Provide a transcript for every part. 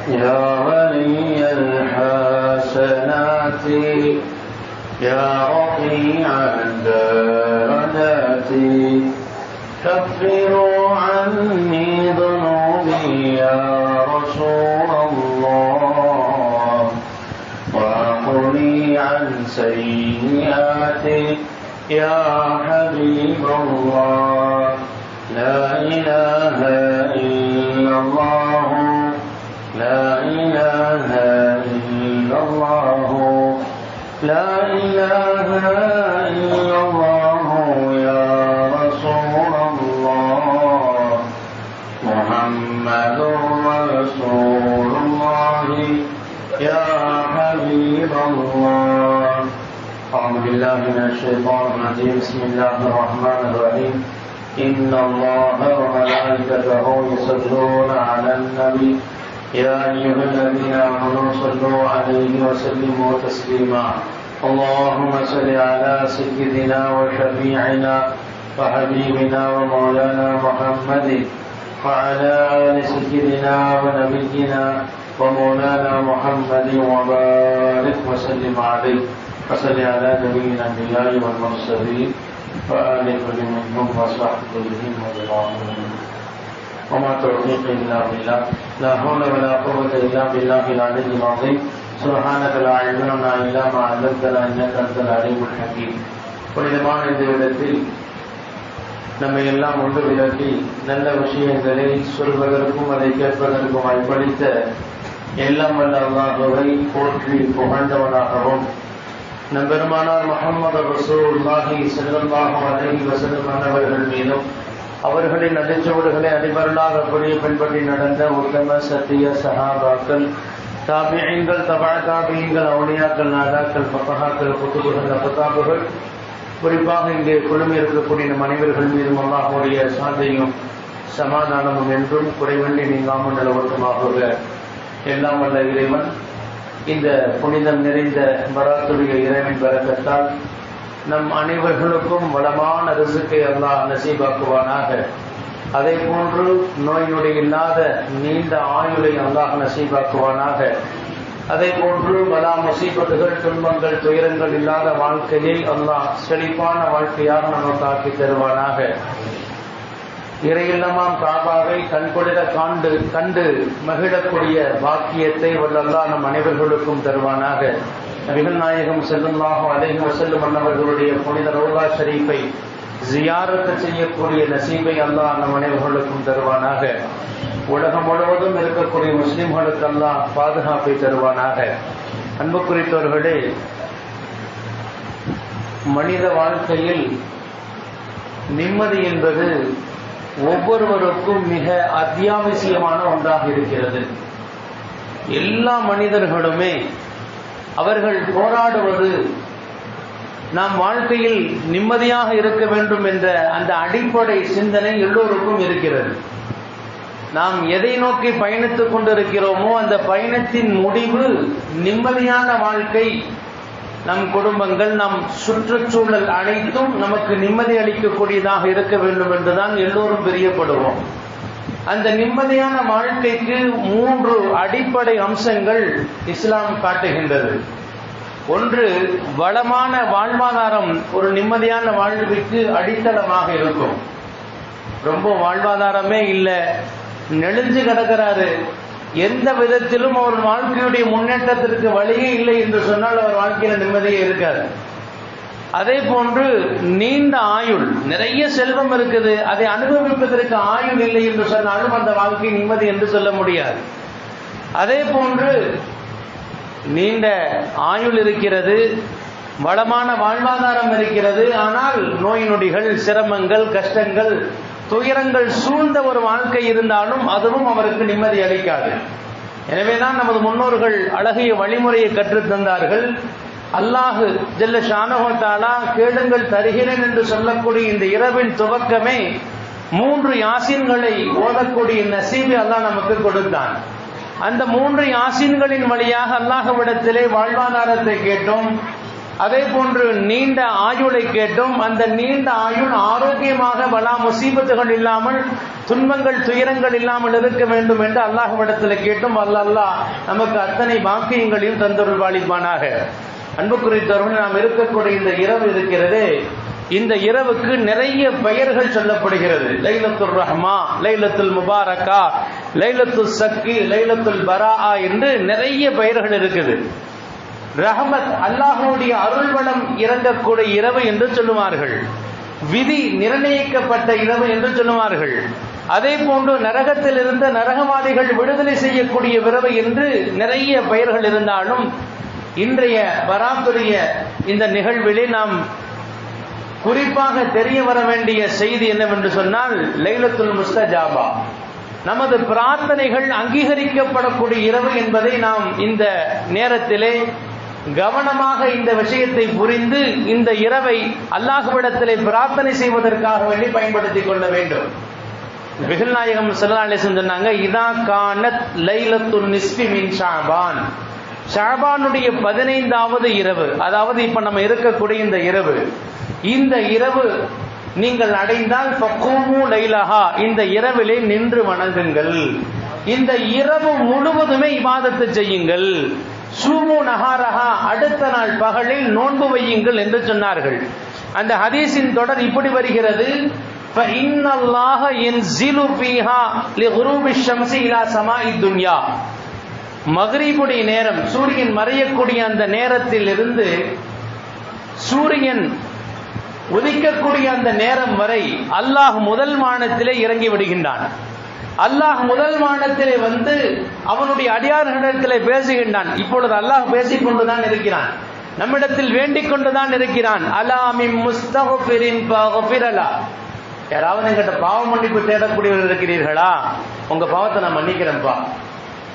يا ولي الحسنات يا رفيع الدرجات كفر عني ذنوبي يا رسول الله وقلي عن سيئاتي يا حبيب الله لا إله إلا الله لا إله إلا الله لا إله إلا الله يا رسول الله محمد رسول الله يا حبيب الله أعوذ بالله من الشيطان الرجيم بسم الله الرحمن الرحيم إن الله وملائكته يصلون على النبي يا أيها الذين آمنوا صلوا عليه وسلموا تسليما اللهم صل على سيدنا وشفيعنا وحبيبنا ومولانا محمد وعلى آل سيدنا ونبينا ومولانا محمد وبارك وسلم عليه وصل على جميع الأنبياء والمرسلين وآل كل منهم وصحبه كلهم وجماعهم وما توفيق إلا بالله لا حول ولا قوة إلا بالله العلي العظيم سبحانك لا علم لنا إلا ما علمتنا إنك أنت العليم الحكيم புனிதமான இந்த இடத்தில் நம்மை எல்லாம் ஒன்று விலக்கி நல்ல விஷயங்களை சொல்வதற்கும் அதை கேட்பதற்கும் அழைப்பளித்த எல்லாம் வல்ல அல்லாஹ்வை போற்றி புகழ்ந்தவனாகவும் நம் பெருமானார் முஹம்மது ரசூலுல்லாஹி ஸல்லல்லாஹு அலைஹி வஸல்லம் அவர்கள் மீதும் அவர்களின் அடிச்சுவடுகளை அடிபரலாக அப்படியே பின்பற்றி நடந்த உத்தம சத்திய சஹாபாக்கள் தாபிஈன்கள் தபா தாபிஈன்கள் அவுலியாக்கள் நாதாக்கள் ஃபகஹாக்கள் குதுபுகள் அஃதாபுகள் குறிப்பாக இங்கே குழுமி இருக்கக்கூடிய நம் அனைவர்கள் மீதும் அல்லாஹ்வுடைய சாந்தியும் சமாதானமும் என்றும் குறைவன்றி நீங்காமல் நிலவரமாகுக. எல்லாம் வல்ல இறைவன் இந்த புனிதம் நிறைந்த பராத்துடைய இறைவன் பரக்கத்தால் நம் அனைவர்களுக்கும் வளமான ரிசுக்கை அல்லாஹ் நசீபாக்குவானாக. அதே போன்று நோய் நொடி இல்லாத நீண்ட ஆயுளை அல்லாஹ் நசீபாக்குவானாக. அதே போன்று பலா முசீபத்துகள் துன்பங்கள் துயரங்கள் இல்லாத வாழ்க்கையை அல்லாஹ் செழிப்பான வாழ்க்கையாக நமக்கு ஆக்கி தருவானாக. இறையில்லமாம் காபாவை கண்கொளிர கண்டு மகிழக்கூடிய பாக்கியத்தை வல்லல்லாஹ் நம் அனைவர்களுக்கும் தருவானாக. நபிகள் நாயகம் ஸல்லல்லாஹு அலைஹி வஸல்லம் அன்னவர்களுடைய புனித ரௌலா ஷரீஃபை ஜியாரத் செய்யக்கூடிய நசீபை அல்லாஹ் நம் அனைவர்களுக்கும் தருவானாக. உலகம் முழுவதும் இருக்கக்கூடிய முஸ்லிம்களுக்கு அல்லாஹ் பாதுகாப்பை தருவானாக. அன்பு குறித்தவர்களே, மனித வாழ்க்கையில் நிம்மதி என்பது ஒவ்வொருவருக்கும் மிக அத்தியாவசியமான ஒன்றாக இருக்கிறது. எல்லா மனிதர்களுமே அவர்கள் போராடுவது நாம் வாழ்க்கையில் நிம்மதியாக இருக்க வேண்டும் என்ற அந்த அடிப்படை சிந்தனை எல்லோருக்கும் இருக்கிறது. நாம் எதை நோக்கி பயணித்துக் கொண்டிருக்கிறோமோ அந்த பயணத்தின் முடிவு நிம்மதியான வாழ்க்கை, நம் குடும்பங்கள் நம் சுற்றுச்சூழல் அனைத்தும் நமக்கு நிம்மதி அளிக்கக்கூடியதாக இருக்க வேண்டும் என்றுதான் எல்லோரும் பிரியப்படுவோம். அந்த நிம்மதியான வாழ்க்கைக்கு 3 அடிப்படை அம்சங்கள் இஸ்லாம் காட்டுகின்றது. ஒன்று, வளமான வாழ்வாதாரம் ஒரு நிம்மதியான வாழ்வுக்கு அடித்தளமாக இருக்கும். ரொம்ப வாழ்வாதாரமே இல்லை, நெளிஞ்சு கிடக்கிறாரு, எந்த விதத்திலும் அவர் வாழ்க்கையுடைய முன்னேற்றத்திற்கு வழியே இல்லை என்று சொன்னால் அவர் வாழ்க்கையில் நிம்மதியே இருக்காது. அதே போன்று நீண்ட ஆயுள், நிறைய செல்வம் இருக்குது, அதை அனுபவிப்பதற்கு ஆயுள் இல்லை என்று சொன்னாலும் அந்த வாழ்க்கை நிம்மதி என்று சொல்ல முடியாது. அதே போன்று நீண்ட ஆயுள் இருக்கிறது, வளமான வாழ்வாதாரம் இருக்கிறது, ஆனால் நோய் நொடிகள், சிரமங்கள், கஷ்டங்கள், துயரங்கள் சூழ்ந்த ஒரு வாழ்க்கை இருந்தாலும் அதுவும் அவருக்கு நிம்மதி அளிக்காது. எனவேதான் நமது முன்னோர்கள் அழகிய வழிமுறையை கற்றுத்தந்தார்கள். அல்லாஹ் ஜல்ல ஷானஹு வ தஆலா கேளுங்கள் தருகிறேன் என்று சொல்லக்கூடிய இந்த இரவின் துவக்கமே 3 யாசீன்களை ஓதக்கூடிய நசீபை அல்லாஹ் நமக்கு கொடுத்தான். அந்த 3 யாசீன்களின் வழியாக அல்லாஹ்விடத்திலே வாழ்வாதாரத்தை கேட்டோம், அதே போன்று நீண்ட ஆயுளை கேட்டோம். அந்த நீண்ட ஆயுள் ஆரோக்கியமாக வலா முசீபத்துகள் இல்லாமல், துன்பங்கள் துயரங்கள் இல்லாமல் இருக்க வேண்டும் என்று அல்லாஹ்விடத்தில் கேட்டோம். அல்லாஹ் நமக்கு அத்தனை பாக்கியங்களையும் தந்தருள் வாழிப்பானாக. அன்புக்குரியவர்கள், நாம் இருக்கக்கூடிய இந்த இரவு இருக்கிறது, இந்த இரவுக்கு நிறைய பெயர்கள் சொல்லப்படுகிறது. லைலத்துல் ரஹ்மா, லைலத்துல் முபாரக்கா, லைலத்துல் சக்கி, லைலத்துல் பராஆ என்று நிறைய பெயர்கள் இருக்குது. ரஹமத், அல்லாஹ்வுடைய அருள்வளம் இறங்கக்கூடிய இரவு என்று சொல்லுவார்கள். விதி நிர்ணயிக்கப்பட்ட இரவு என்று சொல்லுவார்கள். அதே போன்று நரகத்தில் இருந்த நரகவாதிகள் விடுதலை செய்யக்கூடிய இரவு என்று நிறைய பெயர்கள் இருந்தாலும், இன்றைய பராத்துடைய இந்த நிகழ்விலே நாம் குறிப்பாக தெரிய வர வேண்டிய செய்தி என்னவென்று சொன்னால், லைலத்துல் முஸ்தஜாபா, நமது பிரார்த்தனைகள் அங்கீகரிக்கப்படக்கூடிய இரவு என்பதை நாம் இந்த நேரத்திலே கவனமாக இந்த விஷயத்தை புரிந்து இந்த இரவை அல்லாஹ்விடத்திலே பிரார்த்தனை செய்வதற்காக வேண்டி பயன்படுத்திக் கொள்ள வேண்டும். நபிகள் நாயகம் ஸல்லல்லாஹு அலைஹி வஸல்லம் சொன்னாங்க, இதா கானத் லைலத்துன் நிஸ்ஃபி மின் ஷஅபான், ஷஅபானுடைய 15வது இரவு, அதாவது இப்ப நம்ம இருக்கக்கூடிய இந்த இரவு, இந்த இரவு நீங்கள் அடைந்தால் ஃபக்கூமு லைலஹா, இந்த இரவிலே நின்று வணங்குங்கள், இந்த இரவு முழுவதுமே இபாதத்து செய்யுங்கள், சூமு நஹாரஹா, அடுத்த நாள் பகலில் நோன்பு வையுங்கள் என்று சொன்னார்கள். அந்த ஹதீஸின் தொடர் இப்படி வருகிறது, ஃபஇன்னல்லாஹ யன்ஸிலு ஃபீஹா லிகுரூபி ஷம்ஸி இலா ஸமாஇ துன்யா, மக்ரிபுடைய நேரம், சூரியன் மறையக்கூடிய அந்த நேரத்தில் இருந்து சூரியன் உதிக்கக்கூடிய அந்த நேரம் வரை அல்லாஹ் முதல் வானத்திலே இறங்கி விடுகின்றான். அல்லாஹ் முதல் வானத்திலே வந்து அவனுடைய அடியார்களிடத்திலே பேசுகின்றான். இப்பொழுது அல்லாஹ் பேசிக் கொண்டுதான் இருக்கிறான், நம்மிடத்தில் வேண்டிக் கொண்டுதான் இருக்கிறான். அலா மின் முஸ்தக்ஃபிரின் ஃபக்ஃபிரலா, யாராவது என்கிட்ட பாவ மன்னிப்பு தேடக்கூடியவர்கள் இருக்கிறீர்களா? உங்க பாவத்தை நான் மன்னிக்கிறேன்ப்பா.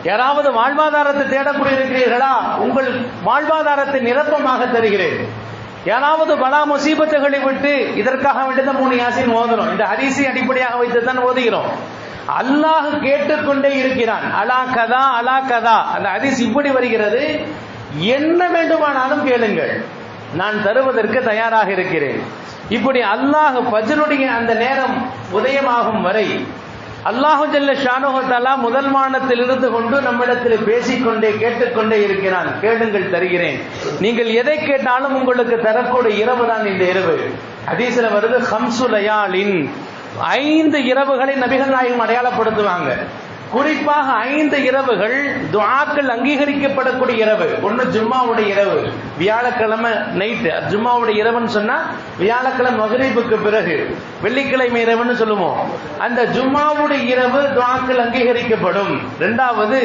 யாராவது வாழ்வாதாரத்தை தேடக்கூடிய இருக்கிறீர்களா? உங்கள் வாழ்வாதாரத்தை நிரப்பமாக தருகிறேன். யாராவது பலா முசீபத்துகளை விட்டு, இதற்காக வேண்டிதான் 3 யாசின் ஓதுறோம், இந்த ஹதீஸை அடிப்படையாக வைத்து தான் ஓதுகிறோம். அல்லாஹ் கேட்டுக்கொண்டே இருக்கிறான். அலா கதா அலா கதா, அந்த ஹதீஸ் இப்படி வருகிறது, என்ன வேண்டுமானாலும் கேளுங்கள், நான் தருவதற்கு தயாராக இருக்கிறேன். இப்படி அல்லாஹ் ஃபஜ்ருடைய அந்த நேரம் உதயமாகும் வரை அல்லாஹு ஜல்ல ஷானுஹு தஆலா முதல் வானத்தில் இருந்து கொண்டு நம்மிடத்தில் பேசிக்கொண்டே கேட்டுக்கொண்டே இருக்கிறான். கேளுங்கள், தருகிறேன். நீங்கள் எதை கேட்டாலும் உங்களுக்கு தரக்கூடிய இரவு தான் இந்த இரவு. ஹதீஸ்ல வருது, ஹம்சு லயாலின், 5 இரவுகளை நபிகள் நாயகம் அடையாளப்படுத்துவாங்க. குறிப்பாக 5 இரவுகள் துஆக்கள் அங்கீகரிக்கப்படக்கூடிய இரவு. ஒன்று ஜும்மாவுடைய இரவு, வியாழக்கிழமை நைட்டு. ஜும்மாவுடைய இரவுன்னு சொன்னா வியாழக்கிழமை மக்ரிபுக்கு பிறகு, வெள்ளிக்கிழமை இரவுன்னு சொல்லுவோம். அந்த ஜும்மாவுடைய இரவு துஆக்கள் அங்கீகரிக்கப்படும். 2வது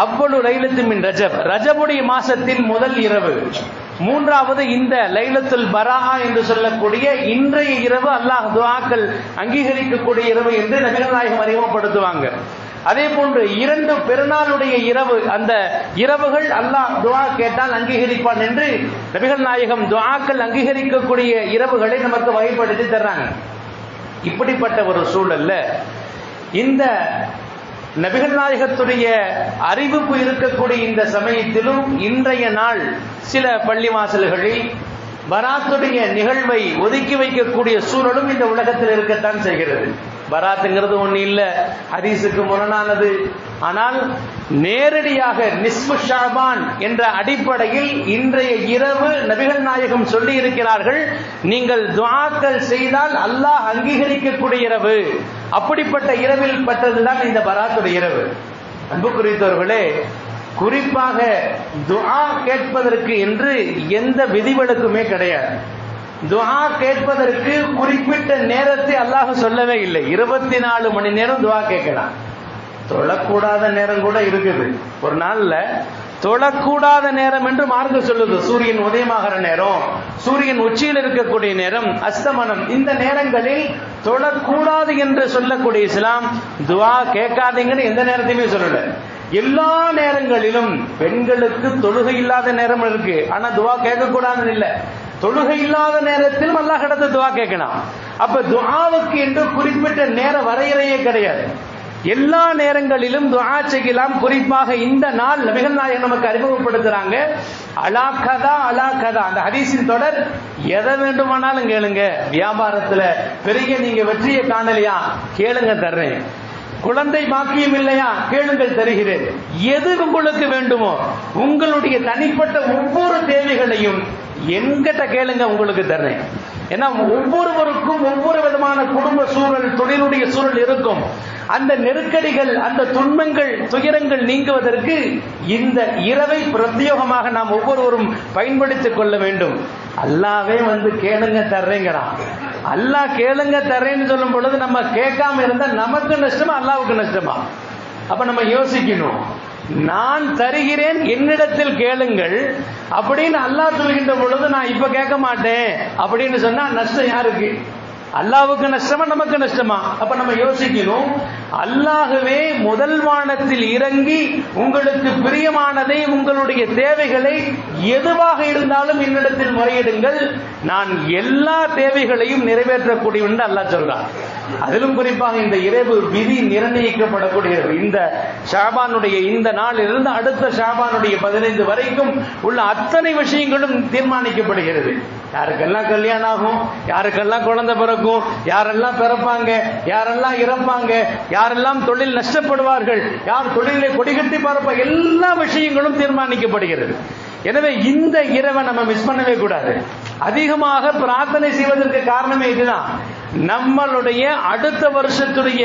அவ்வளவு லைலத்து மின் ரஜப், ரஜபுடைய மாசத்தில் முதல் இரவு. 3வது இந்த லைலத்துல் பராஆ என்று சொல்லக்கூடிய இன்றைய இரவு அல்லாஹ் துஆக்கள் அங்கீகரிக்கக்கூடிய இரவு என்று நபிகள் நாயகம் அறிமுகப்படுத்துவாங்க. அதே போன்று 2 பெருநாளுடைய இரவு, அந்த இரவுகள் அல்லாஹ் துஆ கேட்டால் அங்கீகரிப்பான் என்று நபிகள் நாயகம் துஆக்கள் அங்கீகரிக்கக்கூடிய இரவுகளை நமக்கு வகைப்படுத்தி தர்றாங்க. இப்படிப்பட்ட ஒரு சூழல்ல இந்த நபிகள் நாயகத்துடைய அறிவிப்பு இருக்கக்கூடிய இந்த சமயத்திலும் இன்றைய நாள் சில பள்ளிவாசல்களில் பராத்துடைய நிகழ்வை ஒதுக்கி வைக்கக்கூடிய சூழலும் இந்த உலகத்தில் இருக்கத்தான் செய்கிறது. பராத்துங்கிறது ஒண்ணு இல்ல, ஹதீஸுக்கு முரணானது. ஆனால் நேரடியாக நிஸ்பு ஷாபான் என்ற அடிப்படையில் இன்றைய இரவு நபிகள் நாயகம் சொல்லி இருக்கிறார்கள், நீங்கள் துஆக்கள் செய்தால் அல்லாஹ் அங்கீகரிக்கக்கூடிய இரவு. அப்படிப்பட்ட இரவில் பட்டதுதான் இந்த பராத்துடைய இரவு. அன்புக்குரியவர்களே, குறிப்பாக துஆ கேட்பதற்கு என்று எந்த விதிவிலக்குமே கிடையாது. துஆ கேட்பதற்கு குறிப்பிட்ட நேரத்தை அல்லாஹ் சொல்லவே இல்லை. 24 மணி நேரம் துஆ கேட்கலாம். தொழக்கூடாத நேரம் கூட இருக்குது. ஒரு நாள்ல தொழக்கூடாத நேரம் என்று மார்க்கம் சொல்லுது. சூரியன் உதயமாகிற நேரம், சூரியன் உச்சியில் இருக்கக்கூடிய நேரம், அஸ்தமனம், இந்த நேரங்களில் தொழக்கூடாது என்று சொல்லக்கூடிய இஸ்லாம் துஆ கேட்காதீங்கன்னு எந்த நேரத்தையுமே சொல்லல. எல்லா நேரங்களிலும் பெண்களுக்கு தொழுகை இல்லாத நேரம் இருக்கு, ஆனா துஆ கேட்கக்கூடாதுன்னு இல்லை. தொழுகை இல்லாத நேரத்திலும் அல்லாஹ் கிட்ட துஆ கேட்கலாம். அப்ப துஆவுக்கு என்று குறிப்பிட்ட நேர வரையறையே கிடையாது. எல்லா நேரங்களிலும் துஆ செய்யலாம். குறிப்பாக இந்த நாள் நபிகள் நாயகம் நமக்கு அறிமுகப்படுத்துறாங்க. அலாக்கதா அலாக்கதா. அந்த ஹதீஸின் தொடர் எதை வேண்டுமானாலும் கேளுங்க. வியாபாரத்துல பெரிய நீங்க வெற்றியை காணலையா, கேளுங்க தர்றேன். குழந்தை பாக்கியம் இல்லையா, கேளுங்கள் தருகிறேன். எது உங்களுக்கு வேண்டுமோ உங்களுடைய தனிப்பட்ட ஒவ்வொரு தேவைகளையும் என்கிட்ட கேளுங்க, உங்களுக்கு தர்றேன். ஏன்னா ஒவ்வொருவருக்கும் ஒவ்வொரு விதமான குடும்ப சூழல், தொழிலுடைய சூழல் இருக்கும். அந்த நெருக்கடிகள், அந்த துன்பங்கள், துயரங்கள் நீங்குவதற்கு இந்த இரவை பிரத்யேகமாக நாம் ஒவ்வொருவரும் பயன்படுத்திக் கொள்ள வேண்டும். அல்லாவே கேளுங்க தர்றேங்கிறான். அல்லாஹ் கேளுங்க தர்றேன்னு சொல்லும் பொழுது நம்ம கேட்காம இருந்தா நமக்கு நஷ்டமா அல்லாவுக்கு நஷ்டமா? அப்ப நம்ம யோசிக்கணும். நான் தருகிறேன், என்னிடத்தில் கேளுங்கள் அப்படின்னு அல்லாஹ் சொல்கின்ற பொழுது நான் இப்ப கேட்க மாட்டேன் அப்படின்னு சொன்னா நஷ்டம் யாருக்கு? அல்லாவுக்கு நஷ்டமா நமக்கு நஷ்டமா? அப்ப நம்ம யோசிக்கணும். அல்லாஹ்வே முதல் வானத்தில் இறங்கி உங்களுக்கு பிரியமானதை, உங்களுடைய தேவைகளை எதுவாக இருந்தாலும் என்னிடத்தில் முறையிடுங்கள், நான் எல்லா தேவைகளையும் நிறைவேற்றக்கூடிய என்று அல்லாஹ் சொல்றான். அதிலும் குறிப்பாக இந்த இரவு விதி நிர்ணயிக்கப்படக்கூடிய இந்த ஷாபானுடைய இந்த நாளிலிருந்து அடுத்த ஷாபானுடைய 15 வரைக்கும் உள்ள அத்தனை விஷயங்களும் தீர்மானிக்கப்படுகிறது. யாருக்கெல்லாம் கல்யாணம் ஆகும், யாருக்கெல்லாம் குழந்தை பிறக்கும், யாரெல்லாம் பிறப்பாங்க, யாரெல்லாம் இறப்பாங்க, யாரெல்லாம் தொழில் நஷ்டப்படுவார்கள், யார் தொழிலை கொடிகட்டி பார்ப்பாங்க, எல்லா விஷயங்களும் தீர்மானிக்கப்படுகிறது. எனவே இந்த இரவை நம்ம மிஸ் பண்ணவே கூடாது. அதிகமாக பிரார்த்தனை செய்வதற்கு காரணமே இதுதான். நம்மளுடைய அடுத்த வருஷத்துடைய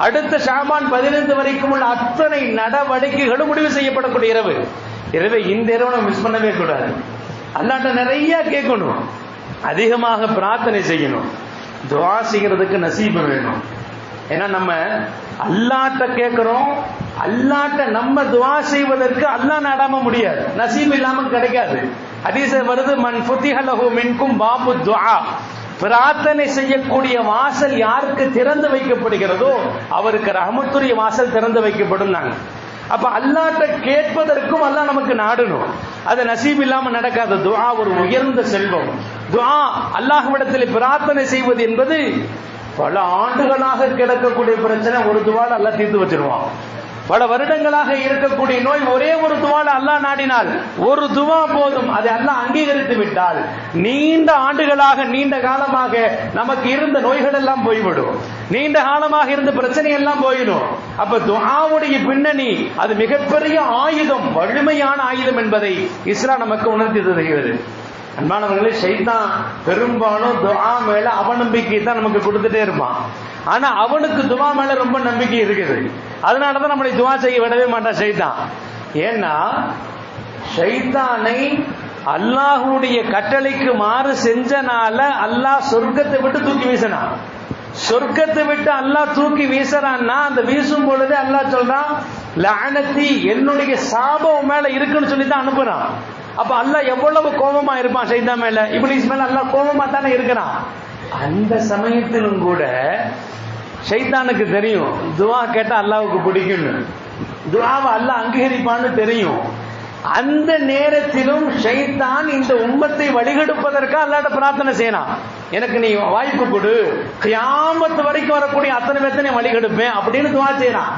அடுத்த ஷாபான் 15 வரைக்கும் உள்ள அத்தனை நடவடிக்கைகளும் முடிவு செய்யப்படக்கூடிய இரவு. எனவே இந்த இரவை நம்ம மிஸ் பண்ணவே கூடாது. அல்லாட்ட நிறைய கேட்கணும், அதிகமாக பிரார்த்தனை செய்யணும், துஆ செய்யறதுக்கு நசீபு வேணும். ஏன்னா நம்ம அல்லாட்ட கேட்கிறோம், அல்லாட்ட நம்ம துஆ செய்வதற்கு அல்லாஹ் நாடாம முடியாது, நசீபு இல்லாம கிடைக்காது. ஹதீஸ் வருது, மன் ஃபுதிஹ லஹு மின்கும் பாபு துஆ, பிரார்த்தனை செய்யக்கூடிய வாசல் யாருக்கு திறந்து வைக்கப்படுகிறதோ அவருக்கு ரஹ்மத்துடைய வாசல் திறந்து வைக்கப்படும். நாங்க அப்ப அல்லாஹ்ட்ட கேட்பதற்கும் அல்லாஹ் நமக்கு நாடணும். அது நசீப் இல்லாம நடக்காது. துஆ ஒரு உயர்ந்த செல்வம். துஆ அல்லாஹ்விடத்தில் பிரார்த்தனை செய்வது என்பது பல ஆண்டுகளாக கிடக்கக்கூடிய பிரச்சனை ஒரு துஆல அல்லாஹ் தீர்த்து வச்சிருவான். பல வருடங்களாக இருக்கக்கூடிய நோய் ஒரே ஒரு துஆல அல்லாஹ் நாடினால் ஒரு துஆ போதும். அதை அல்லாஹ் அங்கீகரித்து விட்டால் நீண்ட ஆண்டுகளாக, நீண்ட காலமாக நமக்கு இருந்த நோய்கள் எல்லாம் போய்விடும், நீண்ட காலமாக இருந்த பிரச்சனை எல்லாம் போயிடும். அப்ப துஆவுடைய பின்னணி அது மிகப்பெரிய ஆயுதம், வலிமையான ஆயுதம் என்பதை இஸ்லாம் நமக்கு உணர்த்தி தருகிறது. அன்பானவர்களே, ஷைத்தான் பெரும்பாலும் துஆ மேல அவநம்பிக்கை தான் நமக்கு கொடுத்துட்டே இருப்பான். ஆனா அவனுக்கு துஆ மேல ரொம்ப நம்பிக்கை இருக்குது. அதனாலதான் நம்மளை துஆ செய்ய விடவே மாட்டான் ஷைத்தான். ஏன்னா ஷைத்தானை அல்லாஹ்வுடைய கட்டளைக்கு மாறு செஞ்சனால அல்லாஹ் சொர்க்கத்தை விட்டு தூக்கி வீசினான். சொர்க்கத்தை விட்டு அல்லாஹ் தூக்கி வீசுறான்னா அந்த வீசும் பொழுது அல்லாஹ் சொல்றான், லஅனதி, என்னுடைய சாபம் மேல இருக்குன்னு சொல்லி தான் அனுப்புறான். அப்ப அல்லாஹ் எவ்வளவு கோபமா இருப்பான் ஷைத்தான் மேல, இப்லீஸ் மேல அல்லாஹ் கோபமா தானே இருக்கிறான். அந்த சமயத்திலும் கூட ஷைத்தானுக்கு தெரியும் துஆ கேட்டா அல்லாஹ்வுக்கு பிடிக்கும்னு, துஆவை அல்லாஹ் அங்கீகரிப்பான்னு தெரியும். அந்த நேரத்திலும் ஷைத்தான் இந்த உம்மத்தை வழிகெடுப்பதற்காக அல்லாஹ்ட்ட பிரார்த்தனை செய்யலாம், எனக்கு நீ வாய்ப்பு கொடு, கியாமத் வரைக்கும் வரக்கூடிய அத்தனை பேர்த்த வழிகெடுப்பேன் அப்படின்னு துஆ செய்யலாம்.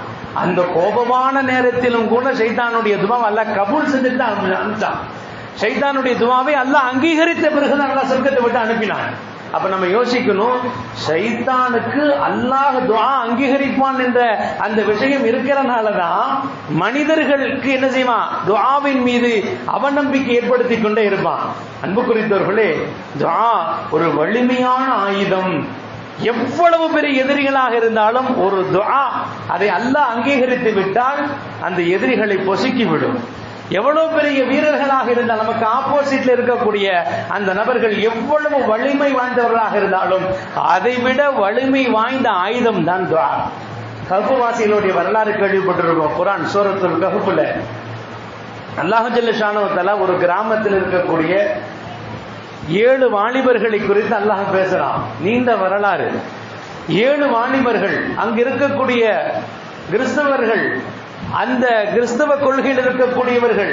அந்த கோபமான நேரத்திலும் கூட ஷைத்தானுடைய துஆவை அல்லாஹ் கபூல் செஞ்சுட்டு தான் அனுப்பிச்சான். ஷைத்தானுடைய துஆவை அல்லாஹ் அங்கீகரித்த பிறகுதான் அல்லாஹ் சொர்க்கத்தை விட்டு அனுப்பினான். அப்ப நம்ம யோசிக்கணும், ஷைத்தானுக்கு அல்லாஹ் துஆ அங்கீகரிப்பான் என்ற அந்த விஷயம் இருக்கிறனாலதான் மனிதர்களுக்கு என்ன செய்வான், துஆவின் மீது அவநம்பிக்கை ஏற்படுத்தி கொண்டே இருப்பான். அன்பு குறித்தவர்களே, துஆ ஒரு வலிமையான ஆயுதம். எவ்வளவு பெரிய எதிரிகளாக இருந்தாலும் ஒரு துஆ அதை அல்லாஹ் அங்கீகரித்து விட்டால் அந்த எதிரிகளை பொசுக்கிவிடும். எவ்வளவு பெரிய வீரர்களாக இருந்தால், நமக்கு ஆப்போசிட்ல இருக்கக்கூடிய அந்த நபர்கள் எவ்வளவு வலிமை வாய்ந்தவர்களாக இருந்தாலும் அதைவிட வலிமை வாய்ந்த ஆயுதம் தான் துஆ. கஹ்ஃப் வாசிகளுடைய வரலாறு கேள்விப்பட்டிருக்கோம். குர்ஆன் சூரத்துல் கஹ்ஃப்ல அல்லாஹ் ஜல்ல ஷானஹு வ தஆலா ஒரு கிராமத்தில் இருக்கக்கூடிய 7 வாலிபர்களை குறித்து அல்லாஹ் பேசுறான். நீண்ட வரலாறு. 7 வாலிபர்கள், அங்கு இருக்கக்கூடிய கிறிஸ்தவர்கள், அந்த கிறிஸ்தவ கொள்கையில் இருக்கக்கூடியவர்கள்,